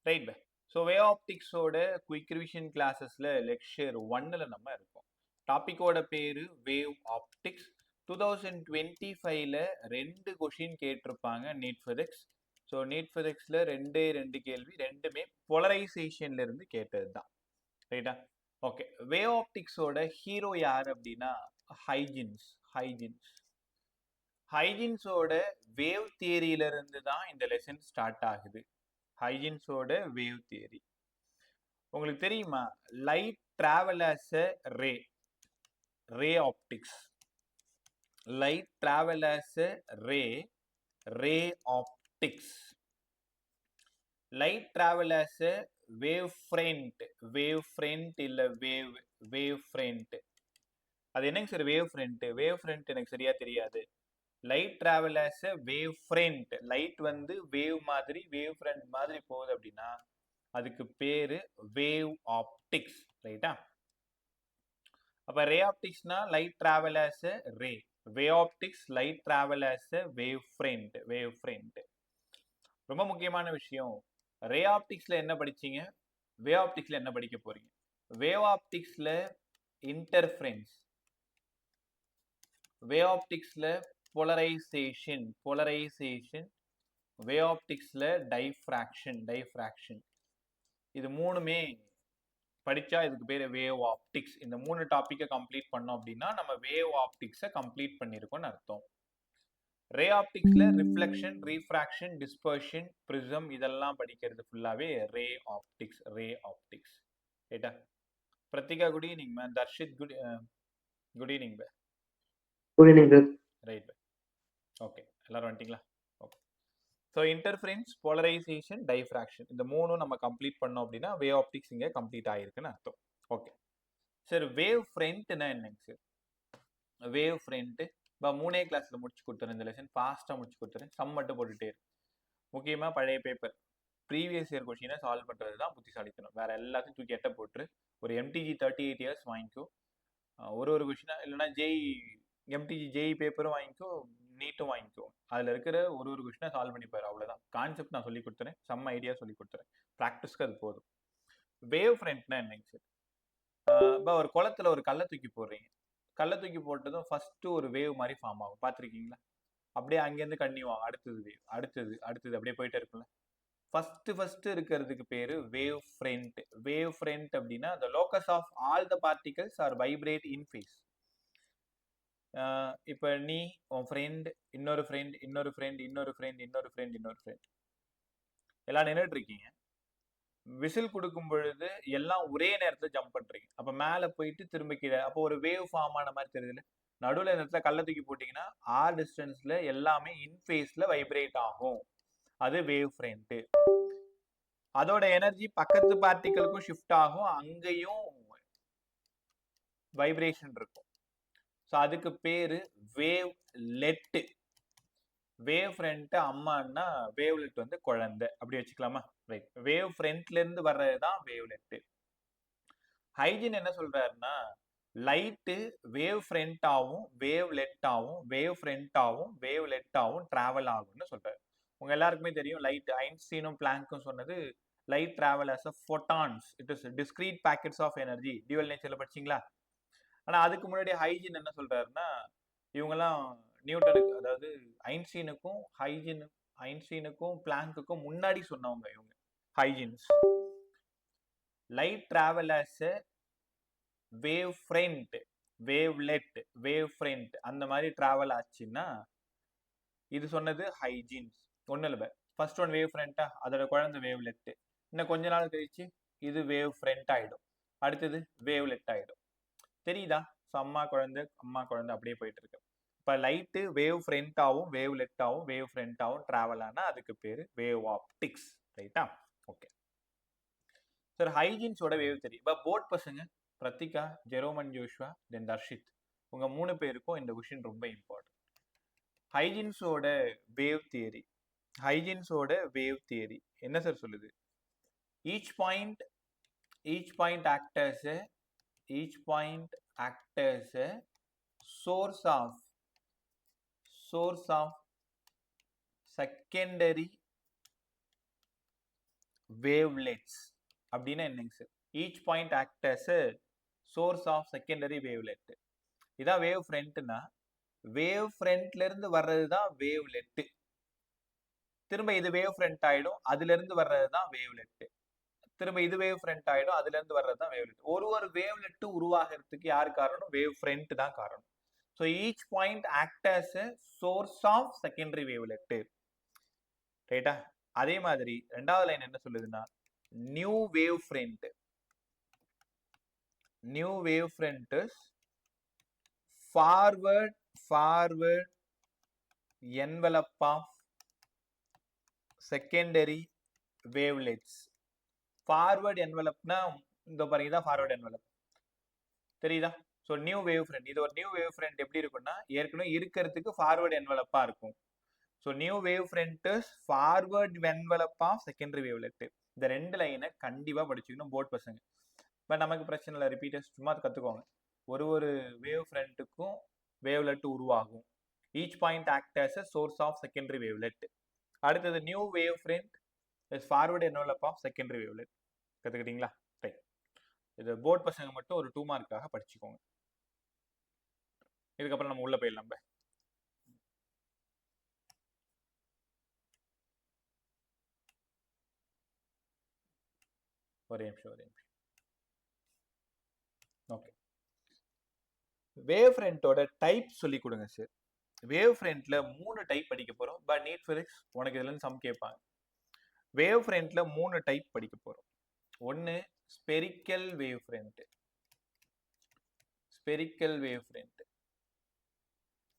Right. So வே ஆப்டிக்ஸோட quick revision கிளாஸஸ்ல lecture 1ல நம்ம இருக்கோம். டாபிக்கோட பேரு வேவ் ஆப்டிக்ஸ். 2025ல 2 கொஷின் கேட்டிருப்பாங்க நீட் ஃபிசிக்ஸ். ஸோ நீட் ஃபிசிக்ஸ்ல ரெண்டு கேள்வி, ரெண்டுமே போலரைசேஷன்ல இருந்து கேட்டது தான். ரைட்டா? ஓகே. வே ஆப்டிக்ஸோட ஹீரோ யார் அப்படின்னா ஹைஜின்ஸ். ஹைஜின்ஸோட வேவ் தியரியில இருந்து தான் இந்த லெசன் ஸ்டார்ட் ஆகுது. ஹைஜின்ஸோட வேவ் தியரி உங்களுக்கு தெரியுமா? Light travel as a ray optics. Light travel as a ray optics. Light travel as a wave front இல்ல வேவ் ஃப்ரண்ட். அது என்னங்க சார் வேவ் ஃப்ரண்ட் எனக்கு சரியா தெரியாது. Light travel as a wave front. Light வந்து wave front மாதிரி போகுது அப்படின்னா அதுக்கு பேரு வேவ் ஆப்டிக்ஸ். ரைட்டா? அப்ப ரே ஆப்டிக்ஸ்னா light travel as a ray. Wave optics light travel as a wave front. ரொம்ப முக்கியமான விஷயம். ரே ஆப்டிக்ஸ்ல என்ன படிச்சீங்க? வே ஆப்டிக்ஸ்ல என்ன படிக்க போறீங்க? வேவ் ஆப்டிக்ஸ்ல இன்டர்ஃபரன்ஸ், வே ஆப்டிக்ஸ்ல போலரைசேஷன், வே ஆப்டிக்ஸ்ல டைஃப்ராக்ஷன். இது மூணுமே படிச்சா இதுக்கு பேரு வேவ் ஆப்டிக்ஸ். இந்த 3 டாபிக்கை கம்ப்ளீட் பண்ணோம் அப்படின்னா நம்ம வேவ் ஆப்டிக்ஸை கம்ப்ளீட் பண்ணியிருக்கோம்னு அர்த்தம். ரே ஆப்டிக்ஸ்ல ரிஃப்ளெக்ஷன், ரீஃப்ராக்ஷன், டிஸ்பர்ஷன், பிரிசம் இதெல்லாம் படிக்கிறது ஃபுல்லாவே ரே ஆப்டிக்ஸ். ரைட்டா? Prathika good evening ma'am. Darshith good evening பே. Good evening sir. ரைட் பே. ஓகே, எல்லாரும் வந்துட்டீங்களா? Okay. So interference, polarisation, diffraction இந்த மூணும் நம்ம கம்ப்ளீட் பண்ணோம் அப்படின்னா வே ஆப்டிக்ஸ் இங்கே கம்ப்ளீட் ஆகிருக்குன்னு அர்த்தம். Okay sir. வேவ் ஃப்ரண்ட்னா என்னங்க சார்? வேவ் ஃப்ரண்ட் இப்போ 3 கிளாஸ்ல முடிச்சு கொடுத்துறேன். இந்த லெசன் ஃபாஸ்ட்டாக முடிச்சு கொடுத்துறேன். சம் மட்டும் போட்டுட்டே இருக்கு. முக்கியமாக பழைய பேப்பர் ப்ரீவியஸ் இயர் கொஸ்டினை சால்வ் பண்ணுறது தான் புத்திசாலித்தனம். வேற எல்லாத்தையும் தூக்கி எட்ட போட்டு ஒரு MTG 38 இயர்ஸ் வாங்கிக்கோ. ஒரு கொஸ்டினா இல்லைன்னா MTG JE பேப்பரும் வாங்கிக்கோ, நீட்டும் வாங்கிக்கோ. அதில் இருக்கிற ஒரு கொஸ்டினை சால்வ் பண்ணிப்பாரு. அவ்வளோதான் கான்செப்ட். நான் சொல்லி கொடுத்துறேன். சம் ஐடியா சொல்லி கொடுத்துறேன். ப்ராக்டிஸ்க்கு அது போதும். வேவ் ஃப்ரண்ட்னா என்னங்க சார்? இப்போ ஒரு குளத்துல ஒரு கல்லை தூக்கி போடுறீங்க. கல்லை தூக்கி போட்டதும் ஃபர்ஸ்ட் ஒரு வேவ் மாதிரி ஃபார்ம் ஆகும். பார்த்துருக்கீங்களா? அப்படியே அங்கேருந்து கன்டினியூ ஆகும். அடுத்தது வேவ், அடுத்தது அப்படியே போயிட்டே இருக்குல்ல. ஃபர்ஸ்ட் இருக்கிறதுக்கு பேரு வேவ் ஃப்ரண்ட். வேவ் ஃப்ரண்ட் அப்படின்னா the locus of all the particles are vibrate in phase. இப்போ நீ, உன் ஃப்ரெண்ட், இன்னொரு ஃப்ரெண்ட் எல்லாம் நின்றுட்டு இருக்கீங்க. விசில் கொடுக்கும் பொழுது எல்லாம் ஒரே நேரத்துல ஜம்ப் பண்றீங்க. அப்ப மேல போயிட்டு திரும்ப கீழே, அப்போ ஒரு வேவ் ஃபார்ம் ஆன மாதிரி தெரியுதுல. நடுவுல இந்த இடத்துல கல்ல தூக்கி போட்டீங்கன்னா ஆர் டிஸ்டன்ஸ்ல எல்லாமே இன் ஃபேஸ்ல வைப்ரேட் ஆகும். அது வேவ் ஃப்ரண்ட். அதோட எனர்ஜி பக்கத்து பார்ட்டிகளுக்கும் ஷிஃப்ட் ஆகும். அங்கேயும் வைப்ரேஷன் இருக்கும். ஸோ அதுக்கு பேரு வேவ் லெட். வேவ் ஃப்ரண்ட் அம்மான்னா வேவ் லெட் வந்து குழந்தை, அப்படி வச்சுக்கலாமா? ரைட். வேவ் ஃப்ரண்ட்ல இருந்து வர்றதுதான் வேவ் லெட். ஹைஜின் என்ன சொல்றாருன்னா லைட்டு வேவ் ஃப்ரண்டாவும் வேவ் லெட்டாவும் டிராவல் ஆகும்னு சொல்றாரு. உங்க எல்லாருக்குமே தெரியும் லைட் ஐன்ஸ்டீனும் பிளாங்க்கும் சொன்னது light travel as a photons. It is discrete packets of energy. Dual நேச்சர்ல படிச்சீங்களா? ஆனா அதுக்கு முன்னாடி ஹைஜின் என்ன சொல்றாருன்னா இவங்கெல்லாம் நியூட்டனுக்கு, அதாவது ஐன்ஸ்டீனுக்கும் பிளாங்க்குக்கும் முன்னாடி சொன்னவங்க இவங்க Huygens. Light travel as a wave front, wave front அந்த மாதிரி டிராவல் ஆச்சுன்னா இது சொன்னது ஹைஜின்ஸ். ஒன்றும் இல்லை, ஃபர்ஸ்ட் ஒன் வேவ் ஃப்ரண்டா, அதோட குழந்தை வேவ் லெட். இன்னும் கொஞ்ச நாள் கழிச்சு இது வேவ் ஃப்ரண்ட் ஆயிடும். அடுத்தது வேவ் லெட் ஆயிடும். தெரியுதா? அம்மா குழந்தை அப்படியே போயிட்டு இருக்கு. இப்போ லைட்டு வேவ் ஃப்ரண்டாவும் வேவ் ஃப்ரண்டாவும் டிராவல் ஆனா அதுக்கு பேரு வேவ் ஆப்டிக்ஸ். ரைட்டா? Okay sir. ஹைஜின்ஸோட வேவ் தெரியும். இப்போ போட் பசங்க Prathika, Jeroman Joshua, then Darshith, உங்க 3 பேருக்கும் இந்த கொஸ்டின் ரொம்ப இம்பார்ட்டன்ட். ஹைஜின்ஸோட வேவ் தியரி என்ன சார் சொல்லுது? Each point act as a source of secondary wavelets அப்படின்னா என்னங்க sir? Each point act as a source of secondary wavelet. இதான் வேவ் ஃப்ரண்ட்னா, வேவ் ஃப்ரண்ட்ல இருந்து வர்றது தான் வேவ்லெட். திரும்ப இது வேவ் ஃப்ரண்ட் ஆயிடும், அதுல இருந்து வர்றது தான் வேவ்லெட். திரும்ப இது வேவ் ஃப்ரண்ட் ஆயிடும், அதுல இருந்து வர்றது தான் வேவ்லெட். ஒரு வேவ்லெட் உருவாகிறதுக்கு யார் காரணம்? வேவ் ஃப்ரண்ட் தான் காரணம். So each point act as a source of secondary wavelet. ரைட்டா? அதே மாதிரி ரெண்டாவது லைன் என்ன சொல்லுதுன்னா, new wave front. New wave front is forward envelope of secondary wavelets. forward envelopeனா இந்த பாருங்க, இதான் forward envelope. தெரியுதா? ஸோ நியூ வேவ் ஃப்ரண்ட், இது ஒரு நியூ வேவ் ஃப்ரண்ட் எப்படி இருக்கும்னா, ஏற்கனவே இருக்கிறதுக்கு ஃபார்வர்ட் என்வலப்பா இருக்கும். So new wave front is forward envelope of secondary wavelet. இந்த ரெண்டு லைனை கண்டிப்பா படிச்சுக்கணும் போர்ட் பசங்க. பட் நமக்கு பிரச்சனை இல்லை, ரிப்பீட்டர்ஸ் சும்மா கத்துக்கோங்க. ஒரு வேவ் ஃப்ரண்ட்டுக்கும் வேவ்லெட் உருவாகும். Each point act as a source of secondary wavelet. அடுத்தது new wave front is forward envelope of secondary wavelet. கத்துக்கிட்டீங்களா? ரைட். இது போர்ட் பசங்க மட்டும் ஒரு 2 மார்க்காக படிச்சுக்கோங்க. இதுக்கப்புறம் நம்ம உள்ள போயிடலாம். ஒரே நிமிஷம். ஓகே, வேவ் ஃப்ரண்டோட டைப் சொல்லி கொடுங்க சார். வேவ் ஃப்ரண்ட்ல 3 டைப் படிக்க போறோம். பட் நீட் ஃபிசிக்ஸ் உனக்கு இதுல சம் கேட்பாங்க. வேவ் ஃப்ரண்ட்ல 3 டைப் படிக்க போறோம். ஒன்னு spherical wave front. Spherical wave front.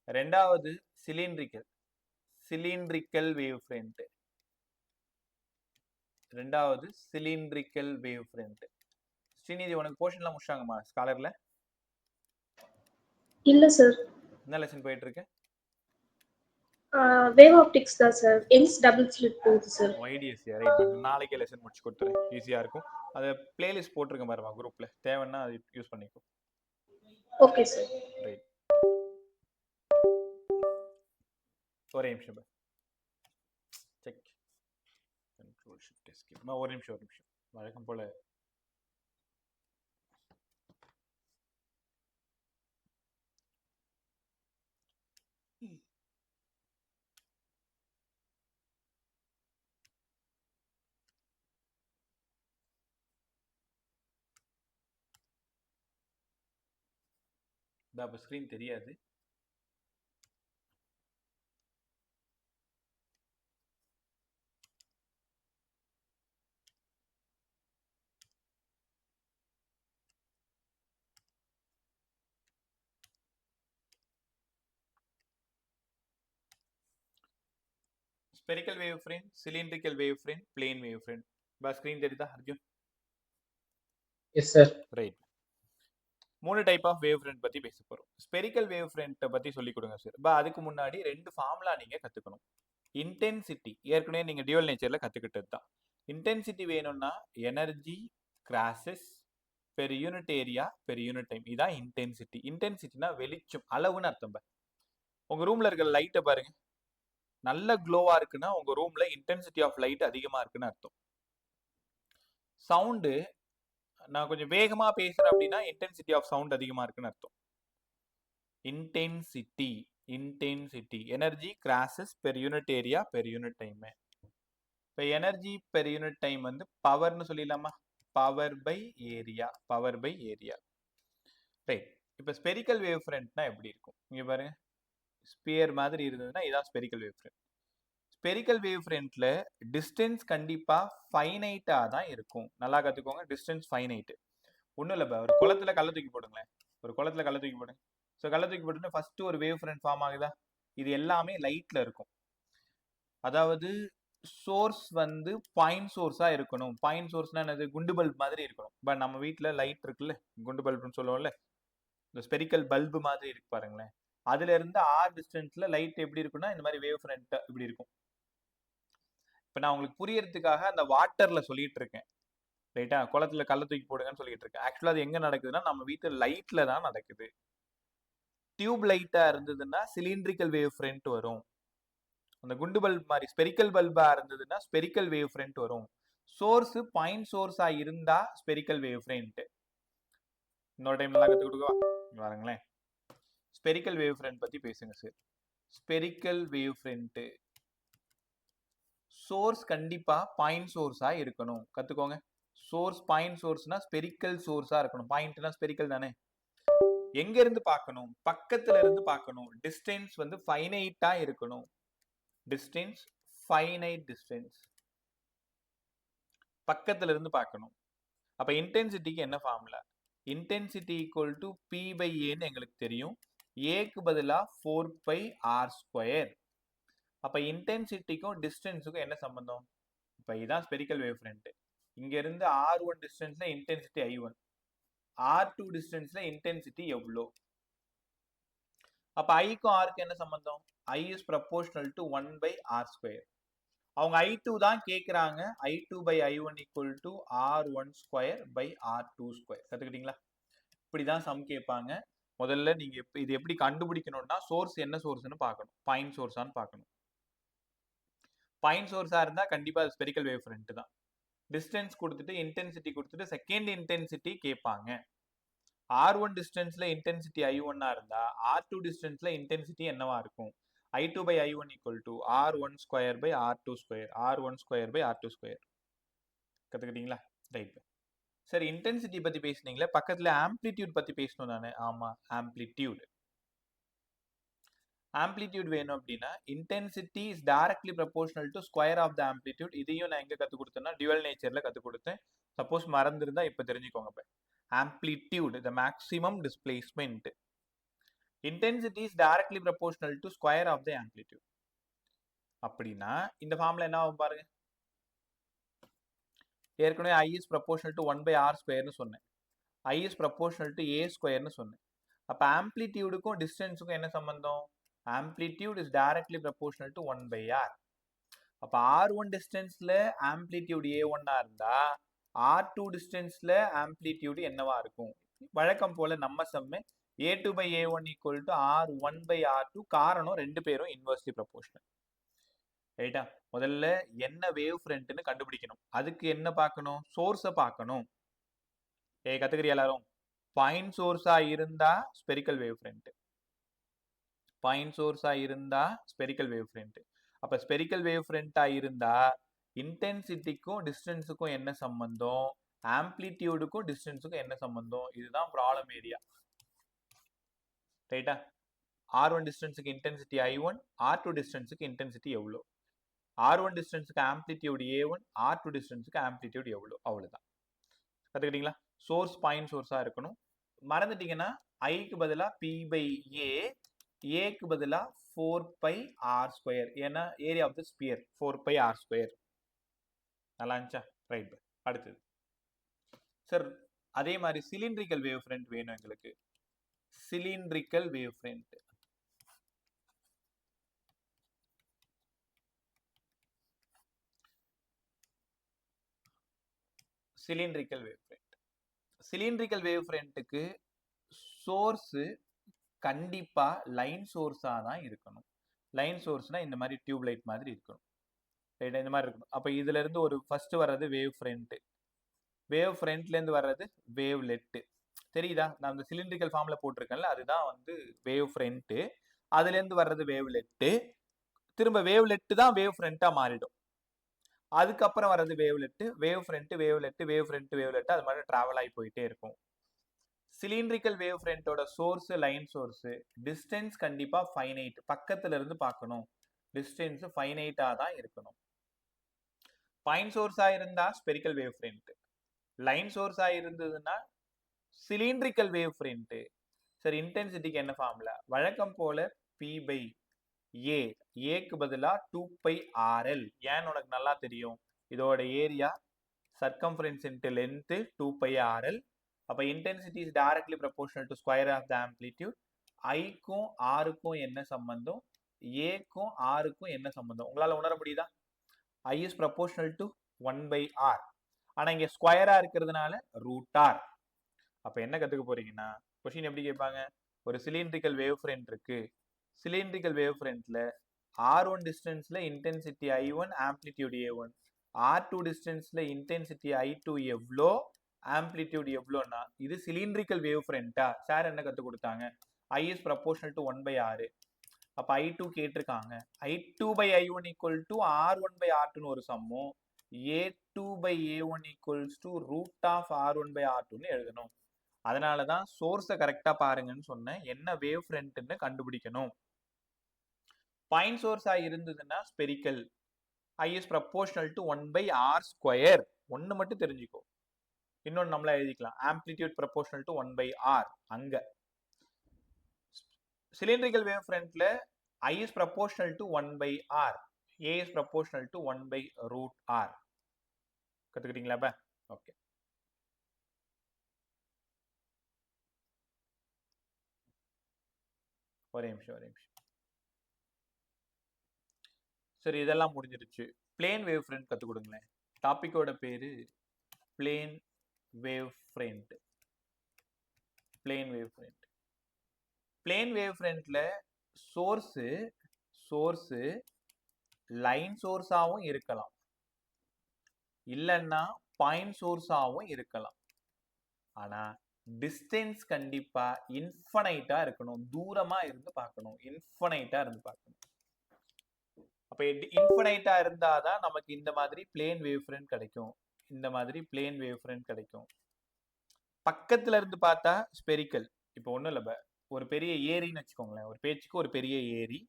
ரெண்டாவது சிலிண்ட்ரிக்கல் வேவ் ஃப்ரண்ட். ரெண்டாவது சிலிண்ட்ரிக்கல் வேவ் ஃப்ரண்ட். ஸ்ரீநிதி, உனக்கு போர்ஷன்லாம் முடிச்சாங்கம்மா ஸ்காலர்ல? இல்ல சார். என்ன லெசன் போயிட்டு இருக்கு? வேவ் ஆப்டிக்ஸ் தான் சார். என்ஸ் டபுள் ஸ்லிட் போகுது சார். YDSC right. நாளைக்கே லெசன் முடிச்சு கொடுத்துறேன், ஈஸியா இருக்கும். அதை பிளேலிஸ்ட் போட்டிருக்கேன் பாருமா குரூப்ல, தேவைன்னா அது யூஸ் பண்ணிக்கோ. Okay sir. ரைட். ஒரே நிமிஷம் செக். Control shift escape. ஒரு நிமிஷம் வழக்கம் போல அப்ப ஸ்கிரீன் தெரியாது. Spherical wave front, cylindrical wave front, plane wave front. பா ஸ்கிரீன் தெரியுதா Arjun? Yes sir. Right. 3 type of wave front பத்தி பேச போறோம். ஸ்பெரிக்கல் வேவ் ஃப்ரண்ட் பத்தி சொல்லி கொடுங்க சார். பா அதுக்கு முன்னாடி 2 ஃபார்முலா நீங்க கத்துக்கணும். இன்டென்சிட்டி ஏற்கனவே நீங்க டியூவல் நேச்சர்ல கத்துக்கிட்டது தான். இன்டென்சிட்டி வேணும்னா energy crosses per unit area per unit time. இதான் இன்டென்சிட்டி. இன்டென்சிட்டினா வெளிச்சம், அளவுன்னு அர்த்தம். உங்க ரூம்ல இருக்க லைட்டை பாருங்க, நல்ல க்ளோவா இருக்குன்னா உங்க ரூம்ல இன்டென்சிட்டி ஆஃப் லைட் அதிகமா இருக்குன்னு அர்த்தம். சவுண்டு, நான் கொஞ்சம் வேகமா பேசுறேன் அப்படின்னா இன்டென்சிட்டி ஆஃப் சவுண்ட் அதிகமா இருக்குன்னு அர்த்தம். Intensity energy crosses per unit area per unit time. இப்போ எனர்ஜி பெர் யூனிட் டைம் வந்து பவர்னு சொல்லிடலாமா? Power by area. ரைட். இப்போ ஸ்பெரிக்கல் வேவ் ஃப்ரண்ட்னா எப்படி இருக்கும்? இங்க பாருங்க, ஸ்பியர் மாதிரி இருந்ததுன்னா இதான் spherical wave front. Spherical wave ஃப்ரண்ட்ல டிஸ்டன்ஸ் கண்டிப்பா ஃபைனைட்டா தான் இருக்கும். நல்லா கத்துக்கோங்க, டிஸ்டன்ஸ் ஃபைனைட். ஒன்றும் இல்லை, ஒரு குளத்துல கள்ள தூக்கி போடுங்களேன். ஸோ கள்ள தூக்கி போட்டுன்னு ஃபர்ஸ்ட் ஒரு வேவ் ஃப்ரண்ட் ஃபார்ம் ஆகுதா? இது எல்லாமே லைட்ல இருக்கும். அதாவது சோர்ஸ் வந்து பாயிண்ட் சோர்ஸா இருக்கணும். பாயிண்ட் சோர்ஸ்னா என்னது? குண்டு பல்ப் மாதிரி இருக்கணும். பட் நம்ம வீட்டில் லைட் இருக்குல்ல, குண்டு பல்ப்னு சொல்லுவோம்ல, இந்த ஸ்பெரிக்கல் பல்பு மாதிரி இருக்கு பாருங்களேன். அதுல இருந்து ஆர் டிஸ்டன்ஸ்ல லைட் எப்படி இருக்குன்னா இந்த மாதிரி வேவ் ஃப்ரண்ட் இப்படி இருக்கும். இப்போ நான் உங்களுக்கு புரியறதுக்காக அந்த வாட்டர்ல சொல்லிட்டு இருக்கேன், ரைட்டா? குளத்துல கள்ள தூக்கி போடுங்கன்னு சொல்லிட்டு இருக்கேன். ஆக்சுவலா அது எங்க நடக்குதுன்னா நம்ம வீட்டு லைட்ல தான் நடக்குது. டியூப் லைட்டா இருந்ததுன்னா சிலிண்ட்ரிக்கல் வேவ் ஃப்ரண்ட் வரும். அந்த குண்டு பல்ப் மாதிரி ஸ்பெரிக்கல் பல்பா இருந்ததுன்னா ஸ்பெரிக்கல் வேவ் ஃப்ரண்ட் வரும். சோர்ஸ் பாயிண்ட் சோர்ஸா இருந்தா ஸ்பெரிக்கல் வேவ் ஃப்ரண்ட். இன்னொரு டைம் நல்லா கத்து கொடுக்கவா? பாருங்களேன், ஸ்பெரிக்கல் வேவ் ஃப்ரண்ட் பத்தி பேசுங்க sir. Spherical wave front source கண்டிப்பா பாயிண்ட் சோர்ஸா இருக்கணும். கத்துக்கோங்க. சோர்ஸ் பாயிண்ட் சோர்ஸ்னா ஸ்பெரிக்கல் சோர்ஸா இருக்கணும். பாயிண்ட்னா ஸ்பெரிக்கல் தானே. எங்க இருந்து பார்க்கணும்? பக்கத்துல இருந்து பார்க்கணும். டிஸ்டன்ஸ் வந்து ஃபைனைட்டா இருக்கணும். Distance finite distance. பக்கத்துல இருந்து பார்க்கணும். அப்ப இன்டென்சிட்டிக்கு என்ன formula? Intensity equal to P by ஏன்னு எங்களுக்கு தெரியும். ஏக்கு பதிலா 4 பை ஆர் ஸ்கொயர். அப்ப இன்டென்சிட்டிக்கும் டிஸ்டன்ஸுக்கும் என்ன சம்பந்தம்? இப்ப இதான் ஸ்பெரிக்கல் வேவ் ஃப்ரண்ட். இங்க இருந்து R1 டிஸ்டன்ஸ்ல இன்டென்சிட்டி I1, R2 டிஸ்டன்ஸ்ல இன்டென்சிட்டி எவ்வளோ? அப்ப ஐக்கும் ஆருக்கு என்ன சம்பந்தம்? I is proportional to 1 by R square. அவங்க I2 தான் கேக்குறாங்க. I2 by I1 equal to R1 square by R2 square. கத்துக்கிட்டீங்களா? இப்படிதான் சம் கேட்பாங்க. முதல்ல நீங்க இது எப்படி கண்டுபிடிக்கணும்னா சோர்ஸ் என்ன சோர்ஸ்னு பார்க்கணும். பாயிண்ட் சோர்ஸான்னு பார்க்கணும். பாயிண்ட் சோர்ஸா இருந்தா கண்டிப்பா அது ஸ்பெரிக்கல் வேவ் ஃப்ரண்ட் தான். டிஸ்டன்ஸ் கொடுத்துட்டு இன்டென்சிட்டி கொடுத்துட்டு செகண்ட் இன்டென்சிட்டி கேட்பாங்க. R1 டிஸ்டன்ஸ்ல இன்டென்சிட்டி I1 இருந்தா R2 டிஸ்டன்ஸ்ல இன்டென்சிட்டி என்னவா இருக்கும்? I2 by I1 equal to R1 square by R2 square. R1 square by R2 square. கத்துக்கிட்டீங்களா? ரைட். சரி, இன்டென்சிட்டி பத்தி பேசுனீங்களே, பக்கத்துல ஆம்ப்ளிடியூட் பத்தி பேசணும் தானே? ஆமா, ஆம்ப்ளிடியூட். ஆம்ப்ளிடியூட் வேணும் அப்படின்னா intensity is directly proportional to square of the amplitude. இதையும் நான் எங்க கத்து கொடுத்தேன்னா டியூவல் நேச்சர்ல கத்து கொடுத்தேன். சப்போஸ் மறந்துருந்தா இப்ப தெரிஞ்சுக்கோங்க. இப்ப amplitude, the maximum displacement. Intensity is directly proportional to square of the amplitude. அப்படின்னா இந்த ஃபார்முலா என்ன ஆகும் பாருங்க. ஏற்கனவே I is proportional to 1 by R square னு சொன்னேன். I is proportional to A square னு சொன்னேன். அப்ப ஆம்ப்ளிடியூடுக்கும் டிஸ்டன்ஸுக்கும் என்ன சம்பந்தம்? Amplitude is directly proportional to 1 by R. அப்ப R1 டிஸ்டன்ஸ்ல ஆம்ப்ளிடியூட் A1 இருந்தா R2 டிஸ்டன்ஸ்ல ஆம்ப்ளிடியூட் என்னவா இருக்கும்? வழக்கம் போல நம்ம சம்மு A2 by A1 equal to R1 by R2. காரணம் ரெண்டு பேரும் இன்வெர்ஸ்லி ப்ரொபோர்ஷனல். ரைட்டா? முதல்ல என்ன வேவ் ஃப்ரண்ட்னு கண்டுபிடிக்கணும். அதுக்கு என்ன பார்க்கணும்? சோர்ஸை பார்க்கணும். கத்துக்கிறியா எல்லாரும்? பாயிண்ட் சோர்ஸா இருந்தா ஸ்பெரிக்கல் வேவ் ஃப்ரண்ட். பாயிண்ட் சோர்ஸா இருந்தா ஸ்பெரிக்கல் வேவ் ஃப்ரண்ட். அப்ப ஸ்பெரிக்கல் வேவ் ஃப்ரண்டா இருந்தா இன்டென்சிட்டிக்கும் டிஸ்டன்ஸுக்கும் என்ன சம்பந்தம்? ஆம்ப்ளிடியூடுக்கும் டிஸ்டன்ஸுக்கும் என்ன சம்பந்தம்? இதுதான் ப்ராப்ளம் ஏரியா. ரைட்டா? R1 டிஸ்டன்ஸுக்கு intensity I1, R2 டிஸ்டன்ஸுக்கு intensity எவ்வளோ? R1 டிஸ்டன்ஸுக்கு amplitude A1, R2 டிஸ்டன்ஸுக்கு amplitude எவ்வளோ? அவ்வளவுதான். கத்துக்கிட்டீங்களா? சோர்ஸ் பாயிண்ட் சோர்ஸா இருக்கணும். மறந்துட்டீங்கன்னா ஐக்கு பதிலா P by A, ஏக்கு பதிலா 4 pi R square. ஏன்னா area of the sphere 4 pi R square. நல்லா இருந்துச்சா? ரைட். அடுத்தது சார், அதே மாதிரி சிலிண்ட்ரிக்கல் வேவ் ஃப்ரண்ட் வேணும் எங்களுக்கு. Cylindrical wave front. Cylindrical wave front. Cylindrical wave ஃப்ரண்ட்டுக்கு சோர்ஸ் கண்டிப்பா லைன் சோர்ஸா தான் இருக்கணும். லைன் சோர்ஸ்னா இந்த மாதிரி டியூப் லைட் மாதிரி இருக்கணும். ரைட், இந்த மாதிரி இருக்கணும். அப்ப இதுல இருந்து ஒரு ஃபர்ஸ்ட் வர்றது வேவ் ஃப்ரண்ட். வேவ் ஃப்ரண்ட்ல இருந்து வர்றது வேவ் லெட். தெரியுதா? நான் இந்த சிலிண்ட்ரிக்கல் ஃபார்ம்ல போட்டிருக்கேன்ல, அதுதான் வந்து வேவ் ஃப்ரண்ட். அதுல இருந்து வர்றது வேவ் லெட். திரும்ப வேவ் லெட் தான் வேவ் ஃப்ரண்டா மாறிடும். அதுக்கப்புறம் வர்றது wavelet, wave front, wavelet, wave front, wavelet, அது மாதிரி டிராவல் ஆகி போயிட்டே இருக்கும். சிலிண்ட்ரிக்கல் வேவ் ஃப்ரண்டோட சோர்ஸ் லைன் சோர்ஸ். டிஸ்டன்ஸ் கண்டிப்பா ஃபைனைட். பக்கத்துல இருந்து பார்க்கணும். டிஸ்டன்ஸ் ஃபைனைட்டா தான் இருக்கணும். பாயிண்ட் சோர்ஸா இருந்தா ஸ்பெரிக்கல் வேவ் ஃப்ரண்ட். லைன் சோர்ஸா இருந்ததுன்னா சிலிண்ட்ரிக்கல் வேவ் ஃப்ரண்ட். சரி, இன்டென்சிட்டிக்கு என்ன ஃபார்முலா? வழக்கம் போல P by A. ஏக்கு பதிலா 2 pi RL. ஏன்னு உனக்கு நல்லா தெரியும். இதோட area circumference into length 2 pi RL. அப்ப intensity is directly proportional to square of the amplitude. ஐக்கும் ஆருக்கும் என்ன சம்பந்தம்? ஏக்கும் ஆருக்கும் என்ன சம்பந்தம்? உங்களால உணர முடியுதா? I is proportional to 1 by R. ஆனா இங்க ஸ்கொயரா இருக்கிறதுனால √R. அப்ப என்ன கத்துக்க போறீங்கன்னா, क्वेश्चन எப்படி கேட்பாங்க? ஒரு சிலிண்ட்ரிக்கல் வேவ் ஃப்ரண்ட் இருக்கு. சிலிண்ட்ரிக்கல் வேவ் ஃப்ரண்ட்ல R1 டிஸ்டன்ஸ்ல intensity I1, amplitude A1. R2 டிஸ்டன்ஸ்ல இன்டென்சிட்டி I2 எவ்வளோ, ஆம்ப்ளிடியூட் எவ்வளோன்னா இது சிலிண்ட்ரிக்கல் வேவ் ஃப்ரண்டா. சார் என்ன கற்றுக் கொடுத்தாங்க, I is proportional to 1/R. அப்போ I2 கேட்டிருக்காங்க. I2/I1 ஈக்குவல் டு R1/R2ன்னு ஒரு சம்மும், A2/A1 ஈக்குவல்ஸ் டு √R1/R2ன்னு எழுதணும். அதனால தான் சோர்ஸை கரெக்டாக பாருங்கன்னு சொன்னேன். என்ன வேவ் ஃப்ரண்ட்னு கண்டுபிடிக்கணும். பாயிண்ட் சோர்ஸாக இருந்ததுன்னா spherical, I is proportional to 1/R². ஒன்று மட்டும் தெரிஞ்சுக்கோ. இன்னொன்று நம்மளா எழுதிக்கலாம், ஆம்ப்ளிடியூட் ப்ரொபோர்ஷனல் டு 1/R. அங்க சிலிண்ட்ரிக்கல் வேவ் ஃப்ரண்ட்ல I is proportional to 1/R, A is proportional to 1/√R. கத்துக்கிட்டீங்களா? ஓகே. ஒரே நிமிஷம். சரி, இதெல்லாம் முடிஞ்சிருச்சு. பிளேன் வேவ் ஃப்ரண்ட் கற்றுக் கொடுங்களேன். டாபிக்கோட பேரு plane wave front. Plane wave front. Plane wave ஃப்ரண்ட்ல சோர்ஸு லைன் சோர்ஸாகவும் இருக்கலாம், இல்லைன்னா பாயிண்ட் சோர்ஸாகவும் இருக்கலாம். ஆனா டிஸ்டன்ஸ் கண்டிப்பா இன்ஃபனைட்டா இருக்கணும். தூரமா இருந்து பார்க்கணும், இன்ஃபனைட்டா இருந்து பார்க்கணும். அப்ப இன்ஃபனைட்டா இருந்தாதான் நமக்கு இந்த மாதிரி பிளேன் வேவ் ஃப்ரண்ட் கிடைக்கும். இந்த மாதிரி பிளேன் வேவ் ஃப்ரண்ட் கிடைக்கும். பக்கத்துல இருந்து பார்த்தா ஸ்பெரிக்கல். இப்போ ஒன்றும் இல்லை, ஒரு பெரிய ஏரின்னு வச்சுக்கோங்களேன். ஒரு பேச்சுக்கு ஒரு பெரிய ஏரி,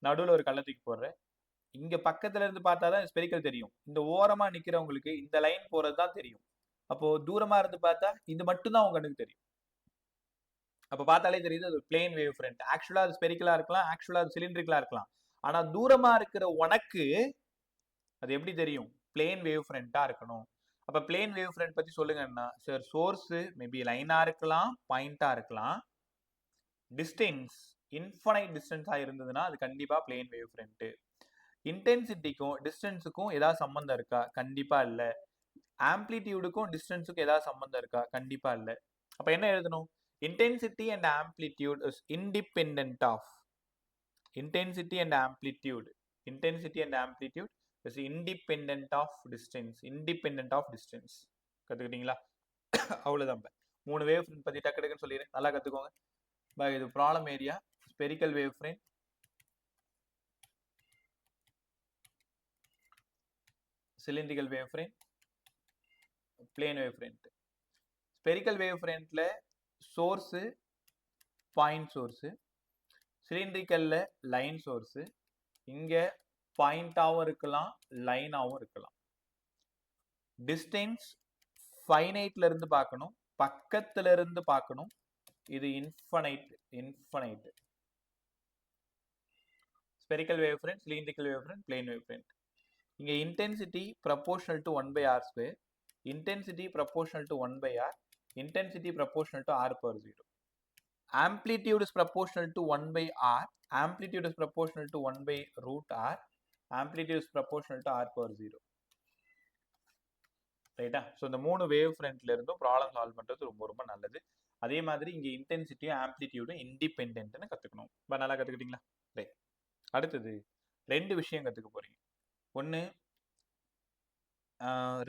நடுவில் ஒரு கள்ளத்துக்கு போடுற. இங்க பக்கத்துல இருந்து பார்த்தா தான் ஸ்பெரிக்கல் தெரியும். இந்த ஓரமா நிக்கிறவங்களுக்கு இந்த லைன் போறது தான் தெரியும். அப்போ தூரமா இருந்து பார்த்தா இது மட்டும் தான் உங்க கண்ணுக்கு தெரியும். அப்ப பார்த்தாலே தெரியுது அது பிளேன் வேவ் ஃப்ரண்ட். ஆக்சுவலா அது ஸ்பெரிக்கலா இருக்கலாம், ஆக்சுவலா அது சிலிண்ட்ரிக்கலா இருக்கலாம். ஆனா தூரமா இருக்கிற உனக்கு அது எப்படி தெரியும்? பிளேன் வேவ் ஃப்ரண்டா இருக்கணும். அப்ப பிளேன் வேவ் ஃப்ரண்ட் பத்தி சொல்லுங்கன்னா, சார் சோர்ஸ் மேபி லைனா இருக்கலாம், பாயிண்டா இருக்கலாம். டிஸ்டன்ஸ் இன்ஃபனைட் டிஸ்டன்ஸா இருந்ததுன்னா அது கண்டிப்பா பிளேன் வேவ் ஃப்ரண்ட். இன்டென்சிட்டிக்கும் டிஸ்டன்ஸுக்கும் ஏதாவது சம்பந்தம் இருக்கா? கண்டிப்பா இல்ல. ஆம்ப்ளிடியூடுக்கும் டிஸ்டன்ஸுக்கும் ஏதாவது சம்பந்தம் இருக்கா? கண்டிப்பா இல்ல. அப்ப என்ன எழுதணும்? Intensity and amplitude is independent of intensity and amplitude is independent of distance. கத்துக்கிட்டீங்களா? அவ்வளவுதான். 3 வேவ் ஃப்ரண்ட் பத்தி டக்குன்னு சொல்லிடுறேன், நல்லா கத்துக்கோங்க. இது problem area. Spherical wave front, cylindrical wave front, plane wave front. Spherical wave ஃப்ரண்ட்ல சோர்ஸ் பாயிண்ட் சோர்ஸ், சிலிண்ட்ரிக்கல்ல லைன் சோர்ஸ். இங்க பாயிண்டாவும் இருக்கலாம், லைனாவும் இருக்கலாம். டிஸ்டன்ஸ் ஃபைனைட்ல இருந்து பார்க்கணும், பக்கத்துல இருந்து பார்க்கணும். இது infinite. Spherical wave front, cylindrical wave front, plane wave front. இங்க intensity proportional to 1/R², intensity proportional to 1/R, intensity proportional to R/0. Amplitude is proportional to 1/R, amplitude is proportional to 1/√R, amplitude is proportional to R/0. ரைட்டா? So இந்த 3 wave ஃப்ரண்ட்ல இருந்தும் problem solve பண்றது ரொம்ப ரொம்ப நல்லது. அதே மாதிரி இங்க இன்டென்சிட்டியும் ஆம்ப்ளிடியூடும் இண்டிபெண்டன்ட்னு கத்துக்கணும். இப்போ நல்லா கத்துக்கிட்டீங்களா? ரைட். அடுத்தது 2 விஷயம் கத்துக்க போறீங்க. ஒன்று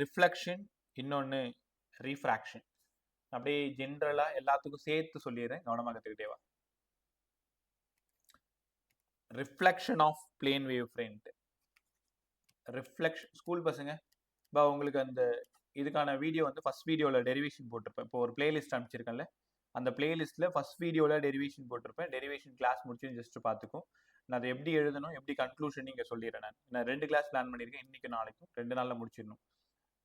ரிஃப்ளெக்ஷன், இன்னொன்று ரீஃப்ராக்ஷன். அப்படியே ஜென்ரலா எல்லாத்துக்கும் சேர்த்து சொல்லிடுறேன், கவனமா கத்துக்கிட்டே வா. Reflection of plane wave front. Reflection school பசங்க, உங்களுக்கு அந்த இதுக்கான வீடியோ வந்து ஃபர்ஸ்ட் வீடியோவில் டெரிவேஷன் போட்டிருப்பேன். இப்போ ஒரு பிளேலிஸ்ட் அனுப்பிச்சிருக்கேன்ல, அந்த பிளேலிஸ்ட்டில் ஃபர்ஸ்ட் வீடியோவில் டெரிவேஷன் போட்டிருப்பேன். டெரிவேஷன் கிளாஸ் முடிச்சு ஜஸ்ட் பார்த்துக்கும். நான் அதை எப்படி எழுதணும், எப்படி கன்க்ளூஷன் இங்கே சொல்லிடுறேன். நான் 2 கிளாஸ் பிளான் பண்ணியிருக்கேன், இன்னைக்கு நாளைக்கும் 2 நாளில் முடிச்சிடணும்.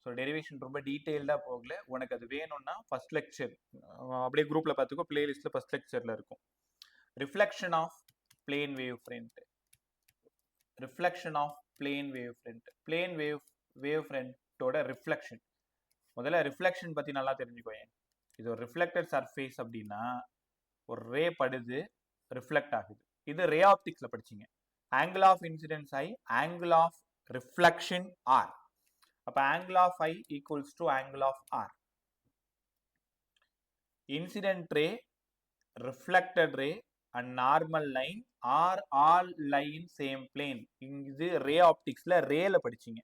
ஸோ டெரிவேஷன் ரொம்ப டீட்டெயில்டாக போகல. உனக்கு அது வேணும்னா ஃபர்ஸ்ட் லெக்சர் அப்படியே குரூப்பில் பார்த்துக்கோ, பிளேலிஸ்ட்டில் ஃபர்ஸ்ட் லெக்சரில் இருக்கும். Reflection of plane wave front. Reflection of plane wave front. Plane wave ஃப்ரண்டோட ரிஃப்ளெக்ஷன். முதல்ல ரிஃப்ளெக்ஷன் பற்றி நல்லா தெரிஞ்சுக்கோங்க. இது ஒரு ரிஃப்ளெக்டட் சர்ஃபேஸ் அப்படின்னா ஒரு ரே படுது, ரிஃப்ளெக்ட் ஆகுது. இது ரே ஆப்டிக்ஸ்ல படிச்சீங்க. Angle of incidence I, angle of reflection R. அப்ப angle of I equals to angle of R. Incident ray, reflected ray and normal line are all lie in same plane. இது ray ஆப்டிக்ஸ்ல ரேல படிச்சீங்க.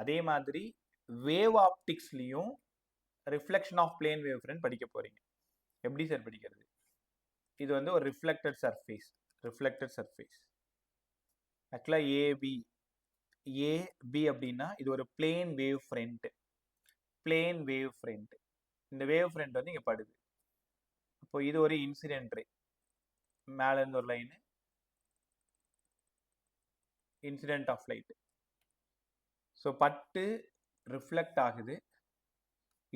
அதே மாதிரி வேவ் ஆப்டிக்ஸ்லயும் reflection of plane wave front படிக்க போறீங்க. எப்படி சார் படிக்கிறது? இது வந்து ஒரு ரிஃப்ளெக்டட் சர்ஃபேஸ். ஆக்சுவலா ஏபி அப்படின்னா இது ஒரு பிளேன் வேவ் ஃப்ரண்ட். இந்த வேவ் ஃப்ரண்ட் வந்து இங்க படுது. அப்போ இது ஒரு இன்சிடென்ட் ரே, மேல இருந்து ஒரு line incident of light. So பட்டு ரிஃப்ளெக்ட் ஆகுது,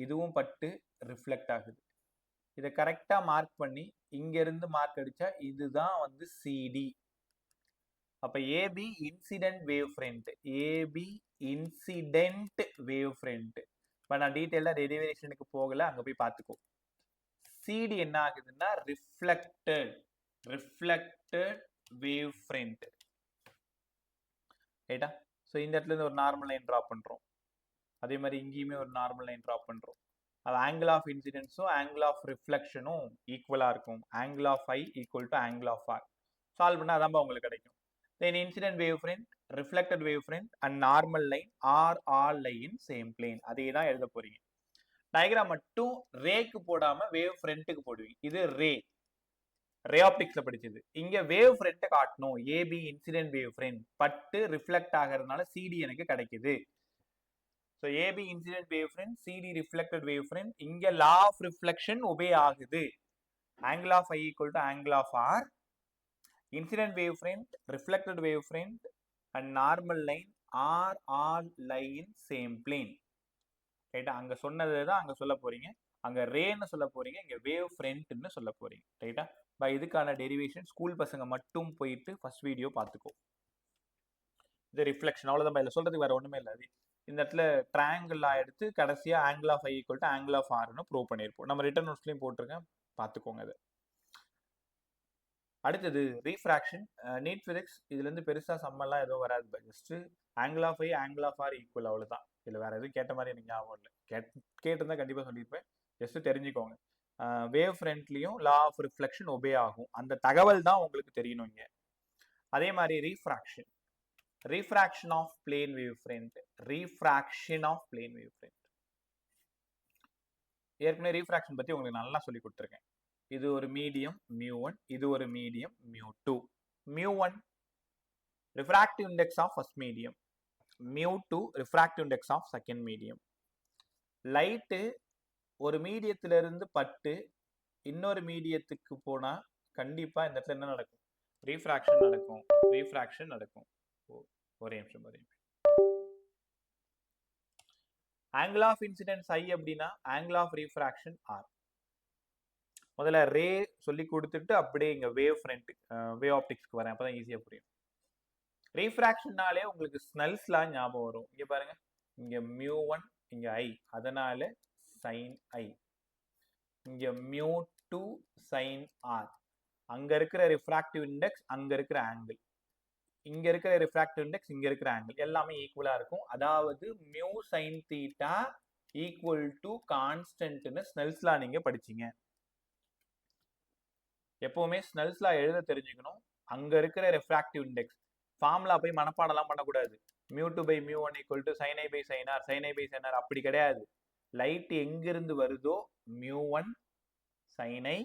இதுவும் பட்டு ரிஃப்ளெக்ட் ஆகுது. இதை கரெக்டா மார்க் பண்ணி இங்க இருந்து மார்க் அடிச்சா இதுதான் வந்து சிடி. அப்ப ஏபி இன்சிடென்ட் வேவ் ஃப்ரண்ட், இப்ப நான் டீடைலா டெரிவேஷனுக்கு போகல, அங்க போய் பார்த்துக்கோ. சிடி என்ன ஆகுதுன்னா ரிஃப்ளெக்டட் வேவ் ஃப்ரண்ட். ரைட்டா? ஸோ இந்த இடத்துல இருந்து ஒரு நார்மல் லைன் ட்ரா பண்றோம். அதே மாதிரி இங்கேயுமே ஒரு நார்மல் லைன் ட்ரா பண்றோம். அது ஆங்கிள் ஆஃப் இன்சிடென்ஸும் ஆங்கிள் ஆஃப் ரிஃப்ளெக்ஷனும் ஈக்குவலா இருக்கும். Angle of I equal to angle of R. Solve பண்ணா அதான் உங்களுக்கு கிடைக்கும். Then incident wavefront, reflected wavefront and normal line are all lie in same plane. அதே தான் எழுத போறீங்க. டயக்ராம் மட்டும் ரேக்கு போடாம வேவ் ஃப்ரண்ட்டுக்கு போடுவீங்க. இது ரே ஆப்டிக்ஸ்ல படிச்சது. இங்க வேவ் ஃப்ரண்ட் காட்டணும். ஏபி இன்சிடென்ட் வேவ் ஃப்ரண்ட் பட்டு ரிஃப்ளெக்ட் ஆகிறதுனால சிடி எனக்கு கிடைக்குது. So AB incident wave front, CD reflected wave front. இங்க லா ஆஃப் ரிஃப்ளெக்ஷன் ஒபே ஆகுது. Angle of I equal to angle of R. Incident wavefront, reflected wavefront and normal line are all lie in same plane. ரைட்டா? அங்க சொன்னதுதான் அங்க சொல்ல போறீங்க. அங்க ரேன்னு சொல்ல போறீங்க, இங்க வேவ் ஃப்ரண்ட்னு சொல்ல போறீங்க. ரைட்டா? பை இதுக்கான டெரிவேஷன் ஸ்கூல் பசங்க மட்டும் போயிட்டு ஃபர்ஸ்ட் வீடியோ பார்த்துக்கோ. இது ரிஃப்ளெக்ஷன் அவ்வளவுதான். இதுல சொல்றதுக்கு வேற ஒண்ணுமே இல்லை. இந்த இடத்துல ட்ரையாங்கிள் எடுத்து கடைசியா angle of I equal to angle of ஆர்னு ப்ரூவ் பண்ணியிருப்போம். நம்ம ரிட்டர்ன் நோட்ஸ்லயும் போட்டிருக்கேன், பார்த்துக்கோங்க அது. அடுத்தது ரீஃப்ராக்ஷன். நீட் பிசிக்ஸ் இதுல இருந்து பெருசா சம்மெல்லாம் எதுவும் வராது. Just angle of I angle of R equal, அவ்வளவுதான். இதுல வேற எதுவும் கேட்ட மாதிரி எனக்கு ஞாபகம் இல்லை. கேட்டிருந்தா கண்டிப்பா சொல்லியிருப்பேன். ஜஸ்ட் தெரிஞ்சுக்கோங்க. வேவ் ஃப்ரண்ட்லயும் லா ஆஃப் ரிஃப்ளெக்ஷன் ஒபே ஆகும். அந்த தகவல் தான் உங்களுக்கு தெரியணும் இங்க. அதே மாதிரி refraction of plane wave front. ஏற்கனவே ரீஃப்ராக்ஷன் பத்தி உங்களுக்கு நல்லா சொல்லி கொடுத்துருக்கேன். இது ஒரு மீடியம் μ1, இது ஒரு medium μ2. μ1 refractive index of first medium, μ2 refractive index of second medium. Light ஒரு மீடியத்துல இருந்து பட்டு இன்னொரு மீடியத்துக்கு போனா கண்டிப்பா இந்த இடத்துல என்ன நடக்கும்? ரீஃப்ராக்ஷன் நடக்கும். ஒரே நிமிஷம். ஆங்கிள் ஆஃப் இன்சிடென்ஸ் ஐ அப்படின்னா ஆங்கிள் ஆஃப் ரீஃப்ராக்ஷன் ஆர். முதல்ல ரே சொல்லி கொடுத்துட்டு அப்படியே இங்க வேவ் ஆப்டிக்ஸ்க்கு வரேன், அப்பதான் ஈஸியா புரியும். ரீஃப்ராக்ஷன்னாலே உங்களுக்கு ஸ்னெல்ஸ் லா ஞாபகம் வரும். இங்க பாருங்க, இங்க μ1 இங்க ஐ, அதனால சைன் ஐ. இங்க μ2 சைன் ஆர். அங்க இருக்கிற ரிஃப்ராக்டிவ் இண்டெக்ஸ், அங்க இருக்கிற ஆங்கிள், இங்க இருக்கிற ரிஃப்ராக்டிவ் இண்டெக்ஸ், இங்க இருக்கிற ஆங்கிள் எல்லாமே ஈக்குவலா இருக்கும். அதாவது mu sine theta equal to கான்ஸ்டன்ட்னு ஸ்னெல்ஸ் லா நீங்க படிச்சீங்க. எப்பவுமே ஸ்னெல்ஸ் லா எழுத தெரிஞ்சுக்கணும். அங்க இருக்கிற ரெஃப்ராக்டிவ் இண்டெக்ஸ் ஃபார்முலா போய் மனப்பாடம்லாம் பண்ணக்கூடாது. μ2 by μ1 equal to sin i by sin r, sin i by sin r அப்படி கிடையாது. லைட் எங்கிருந்து வருதோ μ1 sin i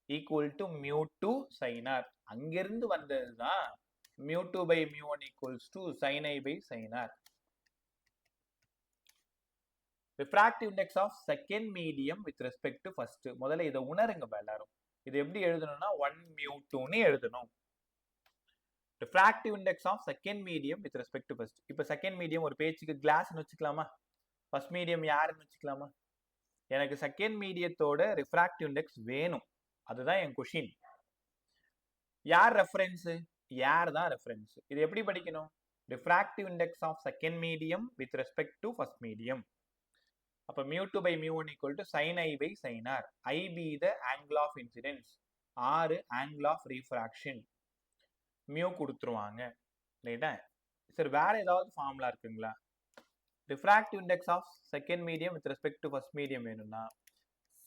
equal to μ2 sin r, அங்கிருந்து வந்ததுதான் μ2 by μ1 equals to sin i by sin r. refractive index of second medium with respect to first. முதல்ல இதை உணருங்க எல்லாரும். இது எப்படி எழுதணும்னா 1μ2ன்னு எழுதணும். refractive index of second medium with respect to first. இப்போ செகண்ட் மீடியம் ஒரு பேச்சுக்கு கிளாஸ்னு வச்சுக்கலாமா? ஃபர்ஸ்ட் மீடியம் யாருன்னு வச்சுக்கலாமா? எனக்கு செகண்ட் மீடியத்தோட ரிஃப்ராக்டிவ் இண்டெக்ஸ் வேணும், அதுதான் என் கொஷின். யார் ரெஃபரன்ஸ்? யார் தான் ரெஃபரன்ஸ்? இது எப்படி படிக்கணும்? refractive index of second medium with respect to first medium. அப்ப μ2 by μ1 equal to sin i by sin r. I be the angle of incidence, r angle of refraction. Mu கொடுத்துருவாங்க. ரைட்டா? சரி, வேற ஏதாவது ஃபார்முலா இருக்குங்களா? Refractive index of second medium with respect to first medium வேணும்னா